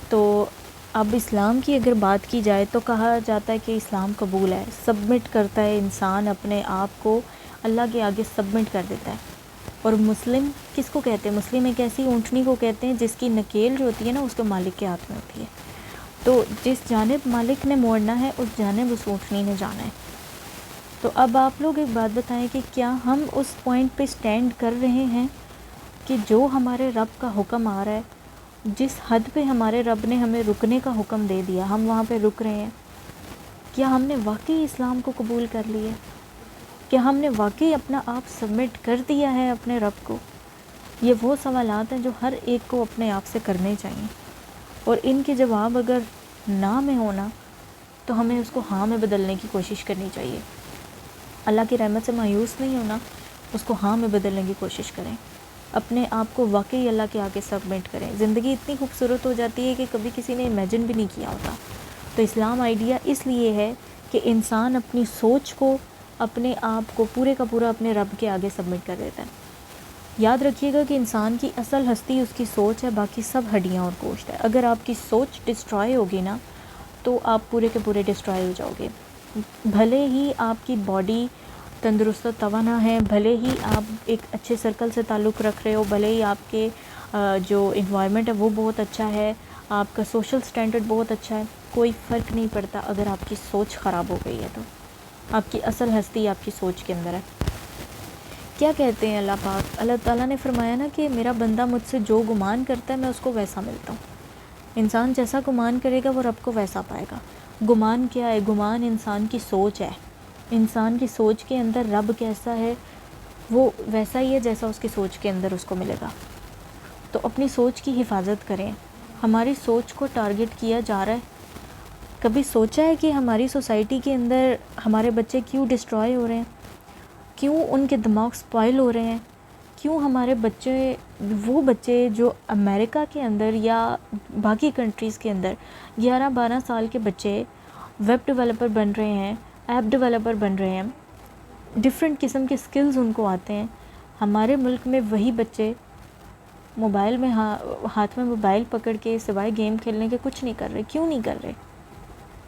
تو اب اسلام کی اگر بات کی جائے تو کہا جاتا ہے کہ اسلام قبول ہے، سبمٹ کرتا ہے انسان اپنے آپ کو اللہ کے آگے سبمٹ کر دیتا ہے۔ اور مسلم کس کو کہتے ہیں؟ مسلم ایک ایسی اونٹنی کو کہتے ہیں جس کی نکیل جو ہوتی ہے نا اس کو مالک کے ہاتھ میں ہوتی ہے، تو جس جانب مالک نے موڑنا ہے اس جانب اس اونٹنی نے جانا ہے۔ تو اب آپ لوگ ایک بات بتائیں کہ کیا ہم اس پوائنٹ پہ سٹینڈ کر رہے ہیں کہ جو ہمارے رب کا حکم آ رہا ہے، جس حد پہ ہمارے رب نے ہمیں رکنے کا حکم دے دیا ہم وہاں پہ رک رہے ہیں؟ کیا ہم نے واقعی اسلام کو قبول کر لیا؟ کیا ہم نے واقعی اپنا آپ سبمٹ کر دیا ہے اپنے رب کو؟ یہ وہ سوالات ہیں جو ہر ایک کو اپنے آپ سے کرنے چاہیے، اور ان کے جواب اگر نہ میں ہونا تو ہمیں اس کو ہاں میں بدلنے کی کوشش کرنی چاہیے۔ اللہ کی رحمت سے مایوس نہیں ہونا، اس کو ہاں میں بدلنے کی کوشش کریں، اپنے آپ کو واقعی اللہ کے آگے سبمٹ کریں۔ زندگی اتنی خوبصورت ہو جاتی ہے کہ کبھی کسی نے امیجن بھی نہیں کیا ہوتا۔ تو اسلام آئیڈیا اس لیے ہے کہ انسان اپنی سوچ کو، اپنے آپ کو پورے کا پورا اپنے رب کے آگے سبمٹ کر دیتا ہے۔ یاد رکھیے گا کہ انسان کی اصل ہستی اس کی سوچ ہے، باقی سب ہڈیاں اور گوشت ہے۔ اگر آپ کی سوچ ڈسٹرائے ہوگی نا تو آپ پورے کے پورے ڈسٹرائے ہو جاؤ گے۔ بھلے ہی آپ کی باڈی تندرست و توانا ہے، بھلے ہی آپ ایک اچھے سرکل سے تعلق رکھ رہے ہو، بھلے ہی آپ کے جو انوائرمنٹ ہے وہ بہت اچھا ہے، آپ کا سوشل سٹینڈرڈ بہت اچھا ہے، کوئی فرق نہیں پڑتا اگر آپ کی سوچ خراب ہو گئی ہے تو۔ آپ کی اصل ہستی آپ کی سوچ کے اندر ہے۔ کیا کہتے ہیں اللہ پاک؟ اللہ تعالیٰ نے فرمایا نا کہ میرا بندہ مجھ سے جو گمان کرتا ہے میں اس کو ویسا ملتا ہوں۔ انسان جیسا گمان کرے گا وہ رب کو ویسا پائے گا۔ گمان کیا ہے؟ گمان انسان کی سوچ ہے۔ انسان کی سوچ کے اندر رب کیسا ہے وہ ویسا ہی ہے جیسا اس کی سوچ کے اندر اس کو ملے گا۔ تو اپنی سوچ کی حفاظت کریں۔ ہماری سوچ کو ٹارگٹ کیا جا رہا ہے۔ کبھی سوچا ہے کہ ہماری سوسائٹی کے اندر ہمارے بچے کیوں ڈسٹرائے ہو رہے ہیں؟ کیوں ان کے دماغ سپائل ہو رہے ہیں؟ کیوں ہمارے بچے، وہ بچے جو امریکہ کے اندر یا باقی کنٹریز کے اندر 11-12 سال کے بچے ویب ڈیولپر بن رہے ہیں، ایپ ڈیولپر بن رہے ہیں، ڈفرینٹ قسم کے سکلز ان کو آتے ہیں، ہمارے ملک میں وہی بچے موبائل میں ہاتھ میں موبائل پکڑ کے سوائے گیم کھیلنے کے کچھ نہیں کر رہے؟ کیوں نہیں کر رہے؟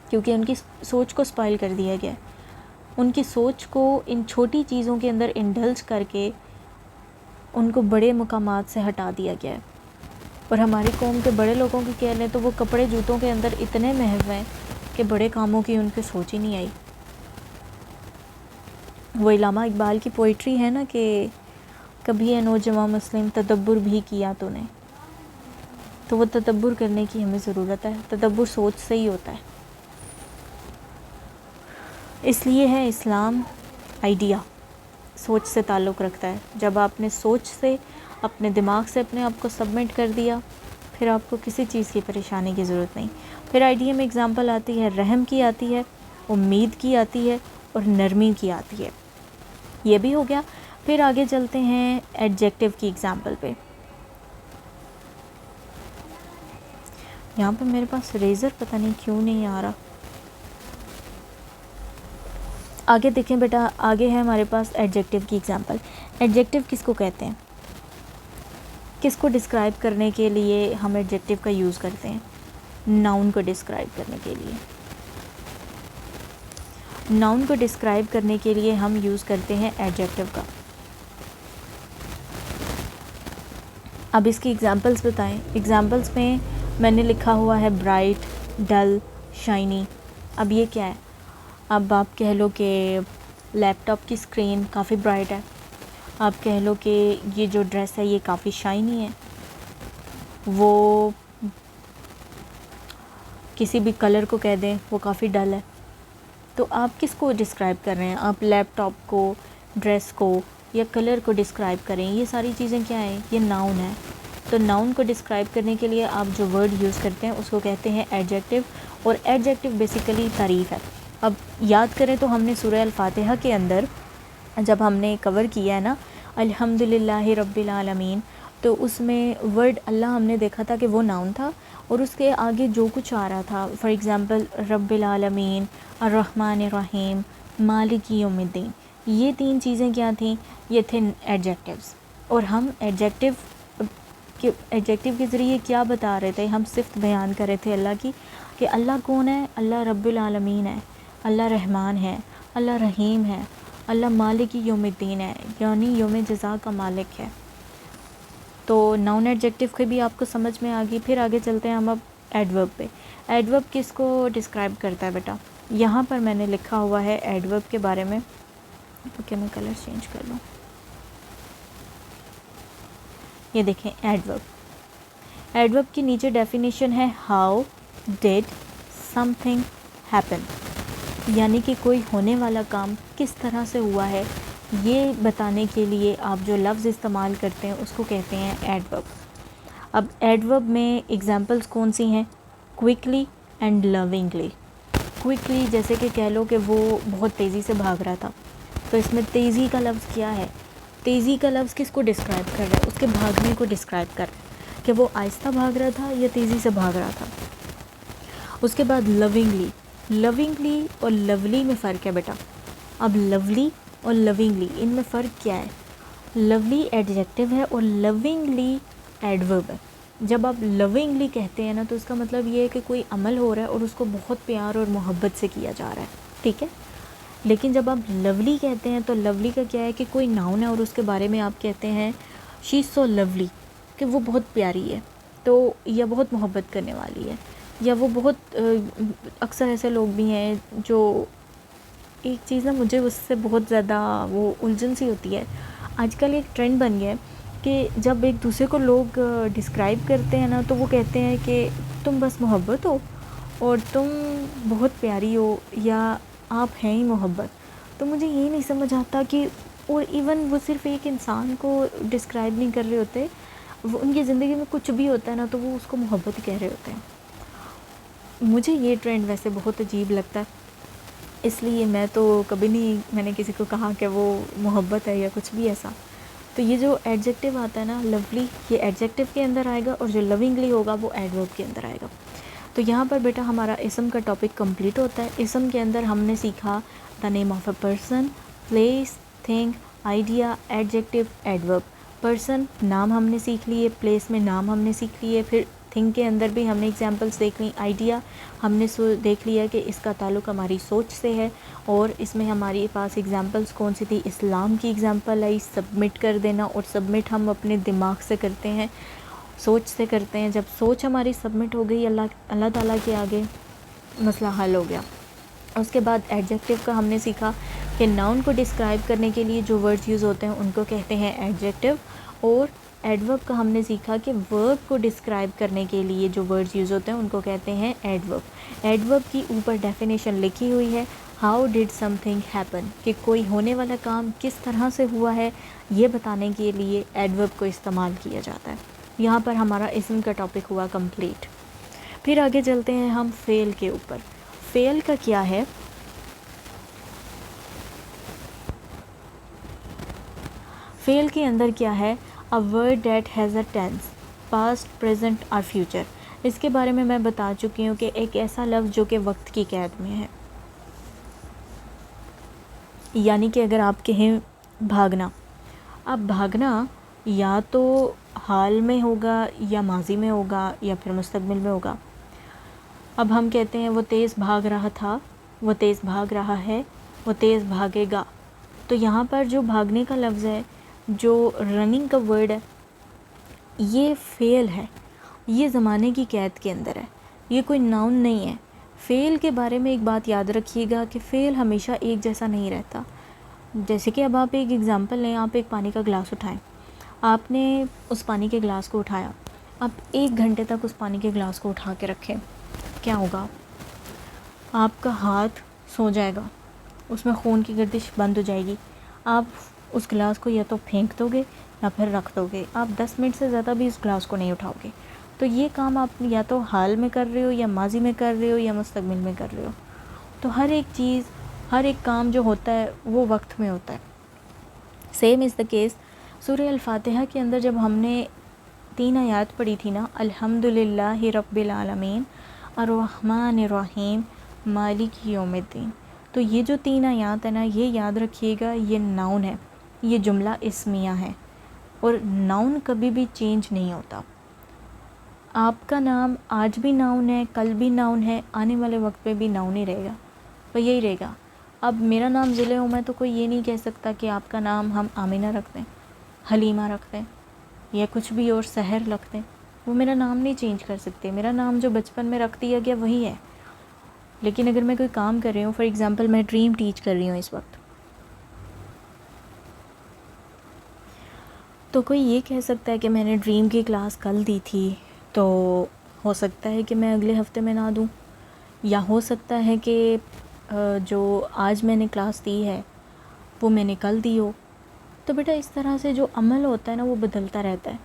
کیونکہ ان کی سوچ کو سپائل کر دیا گیا ہے۔ ان کی سوچ کو ان چھوٹی چیزوں کے اندر انڈلج کر کے ان کو بڑے مقامات سے ہٹا دیا گیا ہے۔ اور ہماری قوم کے بڑے لوگوں کی کہہ لیں تو وہ کپڑے جوتوں کے اندر اتنے محو ہیں کہ بڑے کاموں کی ان کی سوچ ہی نہیں آئی۔ وہ علامہ اقبال کی پوئٹری ہے نا کہ کبھی ہے نوجواں مسلم تدبر بھی کیا تو نے، تو وہ تدبر کرنے کی ہمیں ضرورت ہے. تدبر سوچ سے ہی ہوتا ہے. اس لیے ہے اسلام آئیڈیا سوچ سے تعلق رکھتا ہے. جب آپ نے سوچ سے اپنے دماغ سے اپنے آپ کو سبمٹ کر دیا، پھر آپ کو کسی چیز کی پریشانی کی ضرورت نہیں. پھر آئیڈیا میں اگزامپل آتی ہے رحم کی، آتی ہے امید کی، آتی ہے اور نرمی کی آتی ہے. یہ بھی ہو گیا. پھر آگے چلتے ہیں ایڈجیکٹو کی اگزامپل پہ. یہاں پہ میرے پاس ریزر پتہ نہیں کیوں نہیں آ رہا. آگے دیکھیں بیٹا، آگے ہے ہمارے پاس ایڈجیکٹو کی اگزامپل. ایڈجیکٹو کس کو کہتے ہیں؟ کس کو ڈسکرائب کرنے کے لیے ہم ایڈجیکٹو کا یوز کرتے ہیں؟ ناؤن کو ڈسکرائب کرنے کے لیے. ناؤن کو ڈسکرائب کرنے کے لیے ہم یوز کرتے ہیں ایڈجیکٹو کا. اب اس کی ایگزامپلس بتائیں. ایگزامپلس میں میں نے لکھا ہوا ہے برائٹ، ڈل، شائنی. اب یہ کیا ہے؟ اب آپ کہہ لو کہ لیپ ٹاپ کی اسکرین کافی برائٹ ہے. آپ کہہ لو کہ یہ جو ڈریس ہے یہ کافی شائنی ہے. وہ کسی بھی کلر کو کہہ دیں وہ کافی ڈل ہے. تو آپ کس کو ڈسکرائب کر رہے ہیں؟ آپ لیپ ٹاپ کو، ڈریس کو یا کلر کو ڈسکرائب کریں. یہ ساری چیزیں کیا ہیں؟ یہ ناؤن ہے. تو ناؤن کو ڈسکرائب کرنے کے لیے آپ جو ورڈ یوز کرتے ہیں اس کو کہتے ہیں ایڈجیکٹو. اور ایڈجیکٹو بیسیکلی تعریف ہے. اب یاد کریں تو ہم نے سورہ الفاتحہ کے اندر جب ہم نے کور کیا ہے نا الحمدللہ رب العالمین، تو اس میں ورڈ اللہ ہم نے دیکھا تھا کہ وہ ناؤن تھا، اور اس کے آگے جو کچھ آ رہا تھا فار ایگزامپل رب العالمین، الرحمن الرحیم، مالک یوم الدین، یہ تین چیزیں کیا تھیں؟ یہ تھے ایڈجیکٹیوز. اور ہم ایڈجیکٹیو کے ذریعے کیا بتا رہے تھے؟ ہم صفت بیان کر رہے تھے اللہ کی، کہ اللہ کون ہے؟ اللہ رب العالمین ہے، اللہ رحمان ہے، اللہ رحیم ہے، اللہ مالک یوم الدین ہے، یعنی یوم جزا کا مالک ہے. تو ناؤن ایڈجیکٹیو کی بھی آپ کو سمجھ میں آ گئی. پھر آگے چلتے ہیں ہم اب ایڈورب پہ. ایڈورب کس کو ڈسکرائب کرتا ہے بیٹا؟ یہاں پر میں نے لکھا ہوا ہے ایڈورب کے بارے میں. اوکے میں کلر چینج کر لوں. یہ دیکھیں ایڈورب. ایڈورب کی نیچے ڈیفینیشن ہے how did some thing happen, یعنی کہ کوئی ہونے والا کام کس طرح سے ہوا ہے یہ بتانے کے لیے آپ جو لفظ استعمال کرتے ہیں اس کو کہتے ہیں ایڈورب. اب ایڈورب میں ایگزامپلس کون سی ہیں؟ Quickly and لونگلی. کوئکلی جیسے کہ کہہ لو کہ وہ بہت تیزی سے بھاگ رہا تھا، تو اس میں تیزی کا لفظ کیا ہے؟ تیزی کا لفظ کس کو ڈسکرائب کر رہا ہے؟ اس کے بھاگنے کو ڈسکرائب کر رہا ہے کہ وہ آہستہ بھاگ رہا تھا یا تیزی سے بھاگ رہا تھا. اس کے بعد لونگلی. لونگلی اور لولی میں فرق ہے بیٹا. اب لولی اور لونگلی ان میں فرق کیا ہے؟ لولی ایڈجیکٹو ہے اور لونگلی ایڈورب ہے. جب آپ لونگلی کہتے ہیں نا تو اس کا مطلب یہ ہے کہ کوئی عمل ہو رہا ہے اور اس کو بہت پیار اور محبت سے کیا جا رہا ہے، ٹھیک ہے. لیکن جب آپ لولی کہتے ہیں تو لولی کا کیا ہے کہ کوئی ناؤن ہے اور اس کے بارے میں آپ کہتے ہیں شی از سو لولی، کہ وہ بہت پیاری ہے، تو یا بہت محبت کرنے والی ہے، یا وہ بہت اکثر ایسے لوگ بھی ہیں جو ایک چیز نا مجھے اس سے بہت زیادہ وہ الجھن سی ہوتی ہے. آج کل ایک ٹرینڈ بن گیا ہے کہ جب ایک دوسرے کو لوگ ڈسکرائب کرتے ہیں نا تو وہ کہتے ہیں کہ تم بس محبت ہو اور تم بہت پیاری ہو یا آپ ہیں ہی محبت. تو مجھے یہ نہیں سمجھ آتا کہ اور ایون وہ صرف ایک انسان کو ڈسکرائب نہیں کر رہے ہوتے، وہ ان کی زندگی میں کچھ بھی ہوتا ہے نا تو وہ اس کو محبت ہی کہہ رہے ہوتے ہیں. مجھے یہ ٹرینڈ ویسے بہت عجیب لگتا ہے، اس لیے میں تو کبھی نہیں میں نے کسی کو کہا کہ وہ محبت ہے یا کچھ بھی ایسا. تو یہ جو ایڈجیکٹو آتا ہے نا لولی، یہ ایڈجیکٹو کے اندر آئے گا، اور جو لونگلی ہوگا وہ ایڈورب کے اندر آئے گا. تو یہاں پر بیٹا ہمارا اسم کا ٹاپک کمپلیٹ ہوتا ہے. اسم کے اندر ہم نے سیکھا the name of a person, place, thing, idea, adjective, adverb. Person نام ہم نے سیکھ لیے، پلیس میں نام ہم نے سیکھ لیے، پھر تھنگ کے اندر بھی ہم نے ایگزامپلس دیکھ لیں. آئیڈیا ہم نے دیکھ لیا کہ اس کا تعلق ہماری سوچ سے ہے، اور اس میں ہماری پاس ایگزامپلس کون سی تھی؟ اسلام کی ایگزامپل آئی سبمٹ کر دینا، اور سبمٹ ہم اپنے دماغ سے کرتے ہیں، سوچ سے کرتے ہیں. جب سوچ ہماری سبمٹ ہو گئی اللہ تعالیٰ کے آگے، مسئلہ حل ہو گیا. اس کے بعد ایڈجیکٹیو کا ہم نے سیکھا کہ ناؤن کو ڈسکرائب کرنے کے لیے جو ورڈز یوز ہوتے ہیں ان کو کہتے ہیں ایڈجیکٹیو، اور ایڈورب کا ہم نے سیکھا کہ ورب کو ڈسکرائب کرنے کے لیے جو ورڈز یوز ہوتے ہیں ان کو کہتے ہیں ایڈورب۔ ایڈورب کی اوپر ڈیفینیشن لکھی ہوئی ہے، how did some thing happen, کہ کوئی ہونے والا کام کس طرح سے ہوا ہے، یہ بتانے کے لیے ایڈورب کو استعمال کیا جاتا ہے۔ یہاں پر ہمارا اسم کا ٹاپک ہوا کمپلیٹ۔ پھر آگے چلتے ہیں ہم فعل کے اوپر۔ فعل کا کیا ہے؟ فعل کے اندر کیا ہے؟ A word that has a tense, past, present اور future۔ اس کے بارے میں بتا چکی ہوں کہ ایک ایسا لفظ جو کہ وقت کی قید میں ہے، یعنی کہ اگر آپ کہیں بھاگنا، اب بھاگنا یا تو حال میں ہوگا یا ماضی میں ہوگا یا پھر مستقبل میں ہوگا۔ اب ہم کہتے ہیں وہ تیز بھاگ رہا تھا، وہ تیز بھاگ رہا ہے، وہ تیز بھاگے گا۔ تو یہاں پر جو بھاگنے کا لفظ ہے، جو رننگ کا ورڈ ہے، یہ فعل ہے، یہ زمانے کی قید کے اندر ہے، یہ کوئی ناؤن نہیں ہے۔ فعل کے بارے میں ایک بات یاد رکھیے گا کہ فعل ہمیشہ ایک جیسا نہیں رہتا۔ جیسے کہ اب آپ ایک ایگزامپل لیں، آپ ایک پانی کا گلاس اٹھائیں، آپ نے اس پانی کے گلاس کو اٹھایا، آپ 1 گھنٹے تک اس پانی کے گلاس کو اٹھا کے رکھیں، کیا ہوگا؟ آپ کا ہاتھ سو جائے گا، اس میں خون کی گردش بند ہو جائے گی، آپ اس گلاس کو یا تو پھینک دو گے یا پھر رکھ دو گے، آپ 10 منٹ سے زیادہ بھی اس گلاس کو نہیں اٹھاؤ گے۔ تو یہ کام آپ یا تو حال میں کر رہے ہو یا ماضی میں کر رہے ہو یا مستقبل میں کر رہے ہو۔ تو ہر ایک چیز، ہر ایک کام جو ہوتا ہے وہ وقت میں ہوتا ہے۔ سیم از دا کیس سورہ الفاتحہ کے اندر جب ہم نے 3 آیات پڑھی تھی نا، الحمدللہ رب العالمین الرحمن الرحیم مالک یوم الدین، تو یہ جو 3 آیات ہیں نا، یہ یاد رکھیے گا، یہ ناؤن ہے، یہ جملہ اسمیہ ہے، اور ناؤن کبھی بھی چینج نہیں ہوتا۔ آپ کا نام آج بھی ناؤن ہے، کل بھی ناؤن ہے، آنے والے وقت پہ بھی ناؤن ہی رہے گا، تو یہی رہے گا۔ اب میرا نام ضلع ہوں میں، تو کوئی یہ نہیں کہہ سکتا کہ آپ کا نام ہم آمینہ رکھ دیں، حلیمہ رکھ دیں یا کچھ بھی اور سحر رکھ دیں، وہ میرا نام نہیں چینج کر سکتے۔ میرا نام جو بچپن میں رکھ دیا گیا وہی ہے۔ لیکن اگر میں کوئی کام کر رہی ہوں، فار ایگزامپل میں ڈریم ٹیچ کر رہی ہوں اس وقت، تو کوئی یہ کہہ سکتا ہے کہ میں نے ڈریم کی کلاس کل دی تھی، تو ہو سکتا ہے کہ میں اگلے ہفتے میں نہ دوں، یا ہو سکتا ہے کہ جو آج میں نے کلاس دی ہے وہ میں نے کل دی ہو۔ تو بیٹا اس طرح سے جو عمل ہوتا ہے نا وہ بدلتا رہتا ہے۔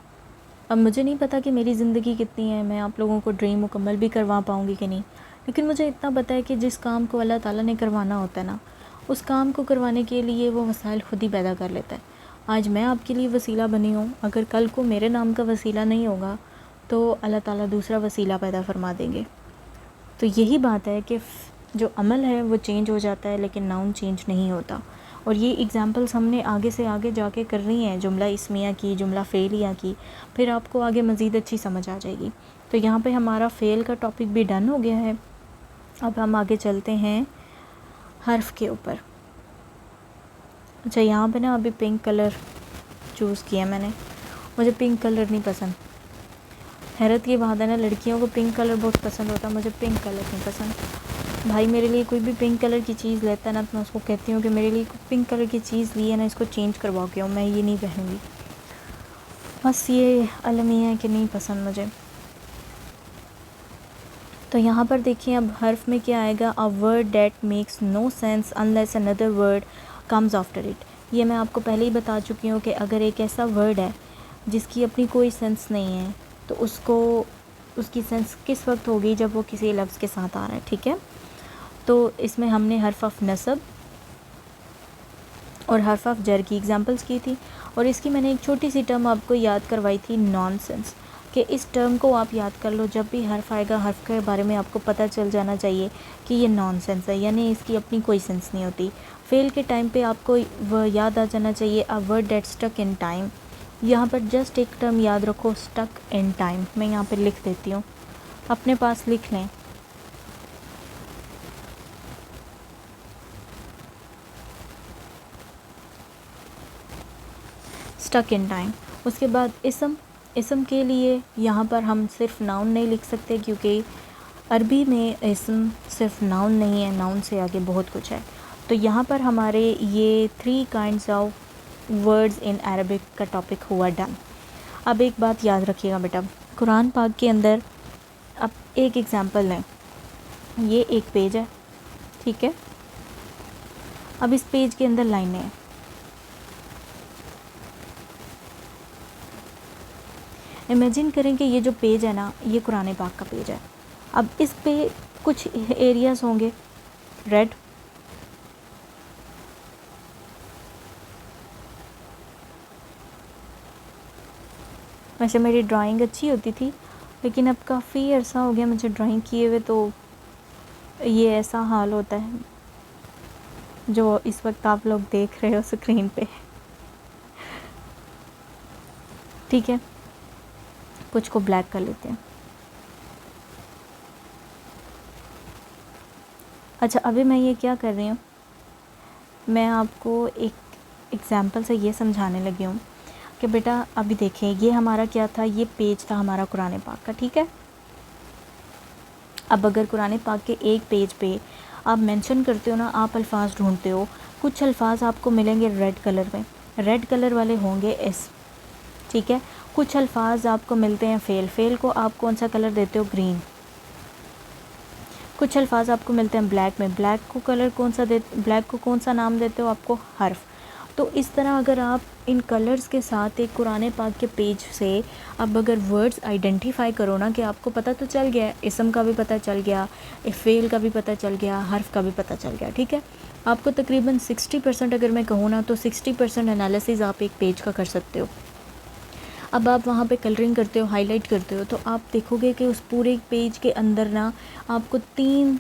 اب مجھے نہیں پتا کہ میری زندگی کتنی ہے، میں آپ لوگوں کو ڈریم مکمل بھی کروا پاؤں گی کہ نہیں، لیکن مجھے اتنا پتہ ہے کہ جس کام کو اللہ تعالیٰ نے کروانا ہوتا ہے نا، اس کام کو کروانے کے لیے وہ وسائل خود ہی پیدا کر لیتا ہے۔ آج میں آپ کے لیے وسیلہ بنی ہوں، اگر کل کو میرے نام کا وسیلہ نہیں ہوگا تو اللہ تعالیٰ دوسرا وسیلہ پیدا فرما دیں گے۔ تو یہی بات ہے کہ جو عمل ہے وہ چینج ہو جاتا ہے لیکن ناؤن چینج نہیں ہوتا۔ اور یہ ایگزامپلس ہم نے آگے سے آگے جا کے کر رہی ہیں، جملہ اسمیہ کی، جملہ فعلیہ کی، پھر آپ کو آگے مزید اچھی سمجھ آ جائے گی۔ تو یہاں پہ ہمارا فعل کا ٹاپک بھی ڈن ہو گیا ہے۔ اب ہم آگے چلتے ہیں حرف کے اوپر۔ اچھا یہاں پہ نا ابھی پنک کلر چوز کیا میں نے، مجھے پنک کلر نہیں پسند۔ حیرت کی بات ہے نا، لڑکیوں کو پنک کلر بہت پسند ہوتا ہے، مجھے پنک کلر نہیں پسند۔ بھائی میرے لیے کوئی بھی پنک کلر کی چیز لیتا ہے نا، تو میں اس کو کہتی ہوں کہ میرے لیے پنک کلر کی چیز لی ہے نا، اس کو چینج کروا کے ہوں، میں یہ نہیں پہنوں گی۔ بس یہ المیہ ہے کہ نہیں پسند مجھے۔ تو یہاں پر دیکھیں اب حرف میں کیا آئے گا، a word that makes no sense unless another word comes after it۔ یہ میں آپ کو پہلے ہی بتا چکی ہوں کہ اگر ایک ایسا ورڈ ہے جس کی اپنی کوئی سینس نہیں ہے تو اس کی سینس کس وقت ہوگی، جب وہ کسی لفظ کے ساتھ آ رہا ہے، ٹھیک ہے۔ تو اس میں ہم نے حرف آف نصب اور حرف آف جر کی ایگزامپلس کی تھی، اور اس کی میں نے ایک چھوٹی سی ٹرم آپ کو یاد کروائی تھی، نان سینس، کہ اس ٹرم کو آپ یاد کر لو، جب بھی حرف آئے گا حرف کے بارے میں آپ کو پتہ چل جانا چاہیے کہ یہ نان سینس ہے، یعنی اس کی اپنی کوئی سینس نہیں ہوتی۔ فعل کے ٹائم پہ آپ کو وہ یاد آ جانا چاہیے، a word that stuck in time۔ یہاں پر جسٹ ایک ٹرم یاد رکھو، اسٹک ان ٹائم، میں یہاں پہ لکھ دیتی ہوں، اپنے پاس لکھ لیں۔ Stuck in time. اس کے بعد اسم کے لیے یہاں پر ہم صرف ناؤن نہیں لکھ سکتے، کیونکہ عربی میں اسم صرف ناؤن نہیں ہے، ناؤن سے آگے بہت کچھ ہے. تو یہاں پر ہمارے یہ 3 kinds of words in Arabic کا ٹاپک ہوا ڈن. اب ایک بات یاد رکھیے گا بیٹا، قرآن پاک کے اندر اب ایک ایگزامپل لیں. یہ ایک پیج ہے، ٹھیک ہے. اب اس پیج کے اندر لائنیں ہیں. امیجن کریں کہ یہ جو پیج ہے نا، یہ قرآن پاک کا پیج ہے. اب اس پہ کچھ ایریاز ہوں گے ریڈ، ویسے میری ڈرائنگ اچھی ہوتی تھی لیکن اب کافی عرصہ ہو گیا مجھے ڈرائنگ کیے ہوئے، تو یہ ایسا حال ہوتا ہے جو اس وقت آپ لوگ دیکھ رہے ہو اسکرین پہ. ٹھیک ہے، کچھ کو بلیک کر لیتے ہیں. اچھا، ابھی میں یہ کیا کر رہی ہوں، میں آپ کو ایک ایگزامپل سے یہ سمجھانے لگی ہوں کہ بیٹا ابھی دیکھیں یہ ہمارا کیا تھا، یہ پیج تھا ہمارا قرآن پاک کا، ٹھیک ہے. اب اگر قرآن پاک کے ایک پیج پہ آپ مینشن کرتے ہو نا، آپ الفاظ ڈھونڈتے ہو، کچھ الفاظ آپ کو ملیں گے ریڈ کلر میں، ریڈ کلر والے ہوں گے ایس، ٹھیک ہے. کچھ الفاظ آپ کو ملتے ہیں فیل، فیل کو آپ کون سا کلر دیتے ہو، گرین. کچھ الفاظ آپ کو ملتے ہیں بلیک میں، بلیک کو کلر کون سا بلیک کو کون سا نام دیتے ہو آپ کو، حرف. تو اس طرح اگر آپ ان کلرز کے ساتھ ایک قرآن پاک کے پیج سے اب اگر ورڈز آئیڈینٹیفائی کرو نا، کہ آپ کو پتہ تو چل گیا، اسم کا بھی پتہ چل گیا، فعل کا بھی پتہ چل گیا، حرف کا بھی پتہ چل گیا، ٹھیک ہے. آپ کو تقریباً 60% اگر میں کہوں نا تو 60% انالیسز آپ ایک پیج کا کر سکتے ہو. اب آپ وہاں پہ کلرنگ کرتے ہو، ہائی لائٹ کرتے ہو، تو آپ دیکھو گے کہ اس پورے پیج کے اندر نا آپ کو 3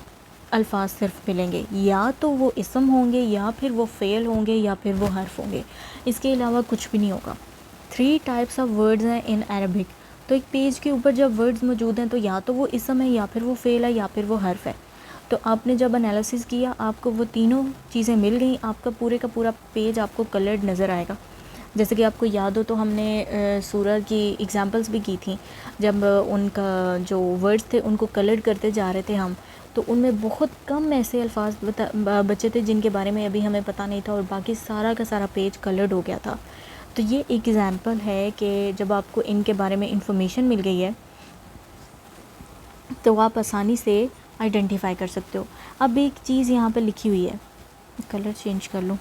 الفاظ صرف ملیں گے، یا تو وہ اسم ہوں گے، یا پھر وہ فعل ہوں گے، یا پھر وہ حرف ہوں گے. اس کے علاوہ کچھ بھی نہیں ہوگا. 3 ٹائپس آف ورڈز ہیں ان عربک. تو ایک پیج کے اوپر جب ورڈز موجود ہیں تو یا تو وہ اسم ہے، یا پھر وہ فعل ہے، یا پھر وہ حرف ہے. تو آپ نے جب انالیسس کیا، آپ کو وہ تینوں چیزیں مل گئیں، آپ کا پورے کا پورا پیج آپ کو کلرڈ نظر آئے گا. جیسے کہ آپ کو یاد ہو تو ہم نے سورہ کی ایگزامپلس بھی کی تھیں، جب ان کا جو ورڈز تھے ان کو کلرڈ کرتے جا رہے تھے ہم، تو ان میں بہت کم ایسے الفاظ بچے تھے جن کے بارے میں ابھی ہمیں پتہ نہیں تھا، اور باقی سارا کا سارا پیج کلرڈ ہو گیا تھا. تو یہ ایگزامپل ہے کہ جب آپ کو ان کے بارے میں انفارمیشن مل گئی ہے تو آپ آسانی سے آئیڈینٹیفائی کر سکتے ہو. اب ایک چیز یہاں پہ لکھی ہوئی ہے، کلر چینج کر لوں،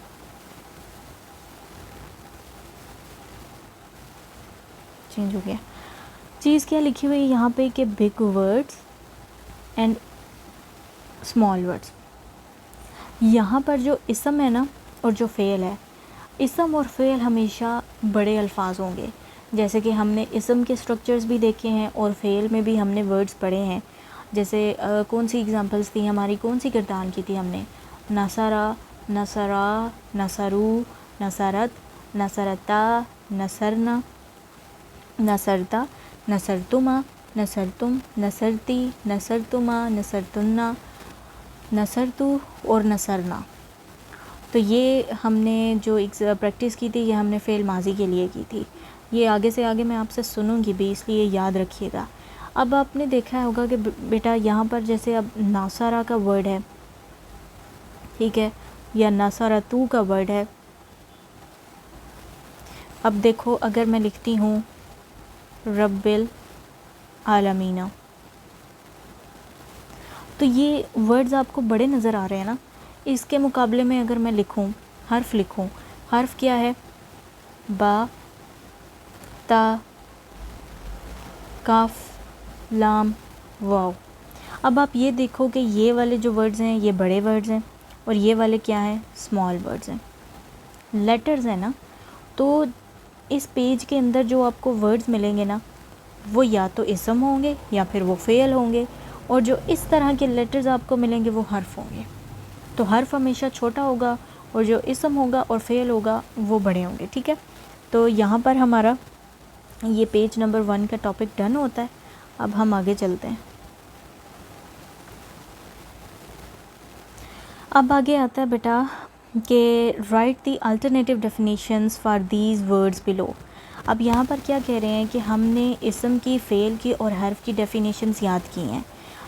چینج ہو گیا. چیز کیا لکھی ہوئی ہے یہاں پہ کہ big words and small words. یہاں پر جو اسم ہے نا اور جو فعل ہے، اسم اور فعل ہمیشہ بڑے الفاظ ہوں گے. جیسے کہ ہم نے اسم کے سٹرکچرز بھی دیکھے ہیں اور فعل میں بھی ہم نے ورڈز پڑھے ہیں. جیسے کون سی ایگزامپلس تھیں ہماری، کون سی کردان کی تھی ہم نے، نصرہ، نصرا، نصرو، نصرت، نصرتا، نصرنا، نصرتا، نصرتما، نصرتم، نصرتی، نصرتما، نصرتنا، نصرتو اور نصرنا. تو یہ ہم نے جو پریکٹس کی تھی یہ ہم نے فعل ماضی کے لیے کی تھی. یہ آگے سے آگے میں آپ سے سنوں گی بھی، اس لیے یاد رکھیے گا. اب آپ نے دیکھا ہوگا کہ بیٹا یہاں پر جیسے اب ناصرہ کا ورڈ ہے، ٹھیک ہے، یا نصرتو کا ورڈ ہے. اب دیکھو اگر میں لکھتی ہوں رب العالمین، تو یہ ورڈز آپ کو بڑے نظر آ رہے ہیں نا. اس کے مقابلے میں اگر میں لکھوں، حرف لکھوں، حرف کیا ہے، با، تا، کاف، لام، واو. اب آپ یہ دیکھو کہ یہ والے جو ورڈز ہیں یہ بڑے ورڈز ہیں، اور یہ والے کیا ہیں، اسمال ورڈز ہیں، لیٹرز ہیں نا. تو اس پیج کے اندر جو آپ کو ورڈز ملیں گے نا، وہ یا تو اسم ہوں گے یا پھر وہ فعل ہوں گے، اور جو اس طرح کے لیٹرز آپ کو ملیں گے وہ حرف ہوں گے. تو حرف ہمیشہ چھوٹا ہوگا اور جو اسم ہوگا اور فعل ہوگا وہ بڑے ہوں گے، ٹھیک ہے. تو یہاں پر ہمارا یہ پیج نمبر 1 کا ٹاپک ڈن ہوتا ہے. اب ہم آگے چلتے ہیں. اب آگے آتا ہے بیٹا کہ write the alternative definitions for these words below. اب یہاں پر کیا کہہ رہے ہیں کہ ہم نے اسم کی، فعل کی اور حرف کی ڈیفینیشنز یاد کی ہیں.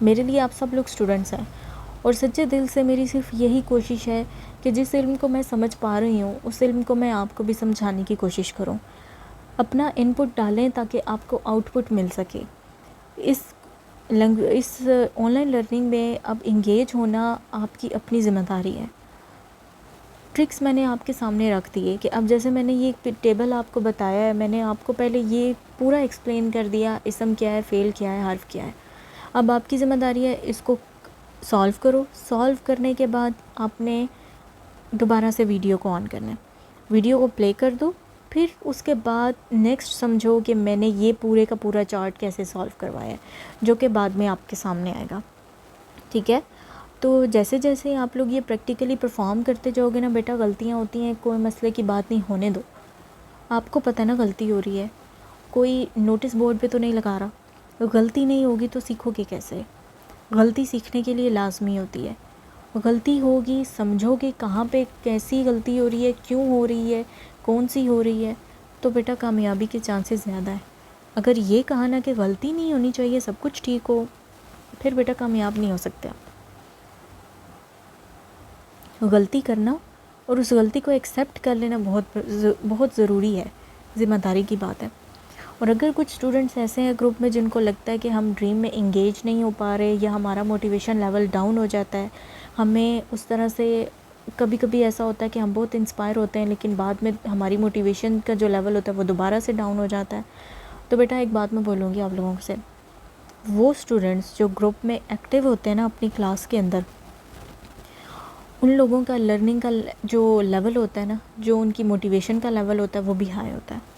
میرے لیے آپ سب لوگ اسٹوڈنٹس ہیں، اور سچے دل سے میری صرف یہی کوشش ہے کہ جس علم کو میں سمجھ پا رہی ہوں اس علم کو میں آپ کو بھی سمجھانے کی کوشش کروں، اپنا ان پٹ ڈالیں تاکہ آپ کو آؤٹ پٹ مل سکے۔ اس آن لائن لرننگ میں اب انگیج ہونا آپ کی اپنی ذمہ داری ہے۔ ٹرکس میں نے آپ کے سامنے رکھ دیے کہ اب جیسے میں نے یہ ٹیبل آپ کو بتایا ہے، میں نے آپ کو پہلے یہ پورا ایکسپلین کر دیا، اسم کیا ہے، فعل کیا ہے، حرف کیا ہے۔ اب آپ کی ذمہ داری ہے اس کو سالو کرو۔ سالو کرنے کے بعد آپ نے دوبارہ سے ویڈیو کو آن کرنا ہے، ویڈیو کو پلے کر دو، پھر اس کے بعد نیکسٹ سمجھو کہ میں نے یہ پورے کا پورا چارٹ کیسے سالو کروایا ہے، جو کہ بعد میں آپ کے سامنے آئے گا، ٹھیک ہے؟ تو جیسے جیسے آپ لوگ یہ پریکٹیکلی پرفارم کرتے جاؤ گے نا بیٹا، غلطیاں ہوتی ہیں، کوئی مسئلے کی بات نہیں، ہونے دو۔ آپ کو پتہ نا غلطی ہو رہی ہے، کوئی نوٹس بورڈ پہ تو نہیں لگا رہا، غلطی نہیں ہوگی تو سیکھو گے کیسے؟ غلطی سیکھنے کے لیے لازمی ہوتی ہے۔ غلطی ہوگی، سمجھو گے کہاں پہ کیسی غلطی ہو رہی ہے، کیوں ہو رہی ہے، کون سی ہو رہی ہے، تو بیٹا کامیابی کے چانسز زیادہ ہیں۔ اگر یہ کہا نا کہ غلطی نہیں ہونی چاہیے، سب کچھ ٹھیک ہو، پھر بیٹا کامیاب نہیں ہو سکتے آپ۔ غلطی کرنا اور اس غلطی کو ایکسیپٹ کر لینا بہت ضروری ہے، ذمہ داری کی بات ہے۔ اور اگر کچھ اسٹوڈنٹس ایسے ہیں گروپ میں جن کو لگتا ہے کہ ہم ڈریم میں انگیج نہیں ہو پا رہے، یا ہمارا موٹیویشن لیول ڈاؤن ہو جاتا ہے، ہمیں اس طرح سے کبھی کبھی ایسا ہوتا ہے کہ ہم بہت انسپائر ہوتے ہیں لیکن بعد میں ہماری موٹیویشن کا جو لیول ہوتا ہے وہ دوبارہ سے ڈاؤن ہو جاتا ہے، تو بیٹا ایک بات میں بولوں گی آپ لوگوں سے، وہ اسٹوڈنٹس جو گروپ میں ایکٹیو ہوتے ہیں نا اپنی کلاس کے اندر، ان لوگوں کا لرننگ کا جو لیول ہوتا ہے نا، جو ان کی موٹیویشن کا لیول ہوتا ہے وہ بھی ہائی ہوتا ہے۔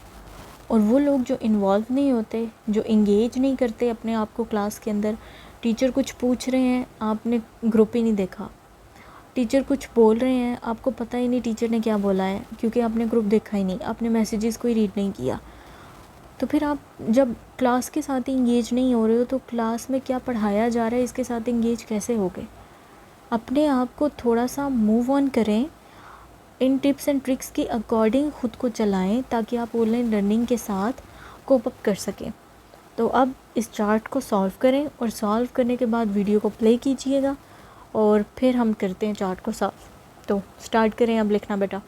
اور وہ لوگ جو انوالو نہیں ہوتے، جو انگیج نہیں کرتے اپنے آپ کو کلاس کے اندر، ٹیچر کچھ پوچھ رہے ہیں، آپ نے گروپ ہی نہیں دیکھا، ٹیچر کچھ بول رہے ہیں، آپ کو پتہ ہی نہیں ٹیچر نے کیا بولا ہے، کیونکہ آپ نے گروپ دیکھا ہی نہیں، آپ نے میسیجز کو ہی ریڈ نہیں کیا، تو پھر آپ جب کلاس کے ساتھ ہی انگیج نہیں ہو رہے ہو تو کلاس میں کیا پڑھایا جا رہا ہے اس کے ساتھ انگیج کیسے ہوگے؟ اپنے آپ کو تھوڑا سا موو آن کریں، ان ٹپس اینڈ ٹرکس کی اکارڈنگ خود کو چلائیں تاکہ آپ آن لائن لرننگ کے ساتھ کوپ اپ کر سکیں۔ تو اب اس چارٹ کو سالو کریں، اور سالو کرنے کے بعد ویڈیو کو پلے کیجئے گا، اور پھر ہم کرتے ہیں چارٹ کو سالو۔ تو سٹارٹ کریں اب لکھنا بیٹا۔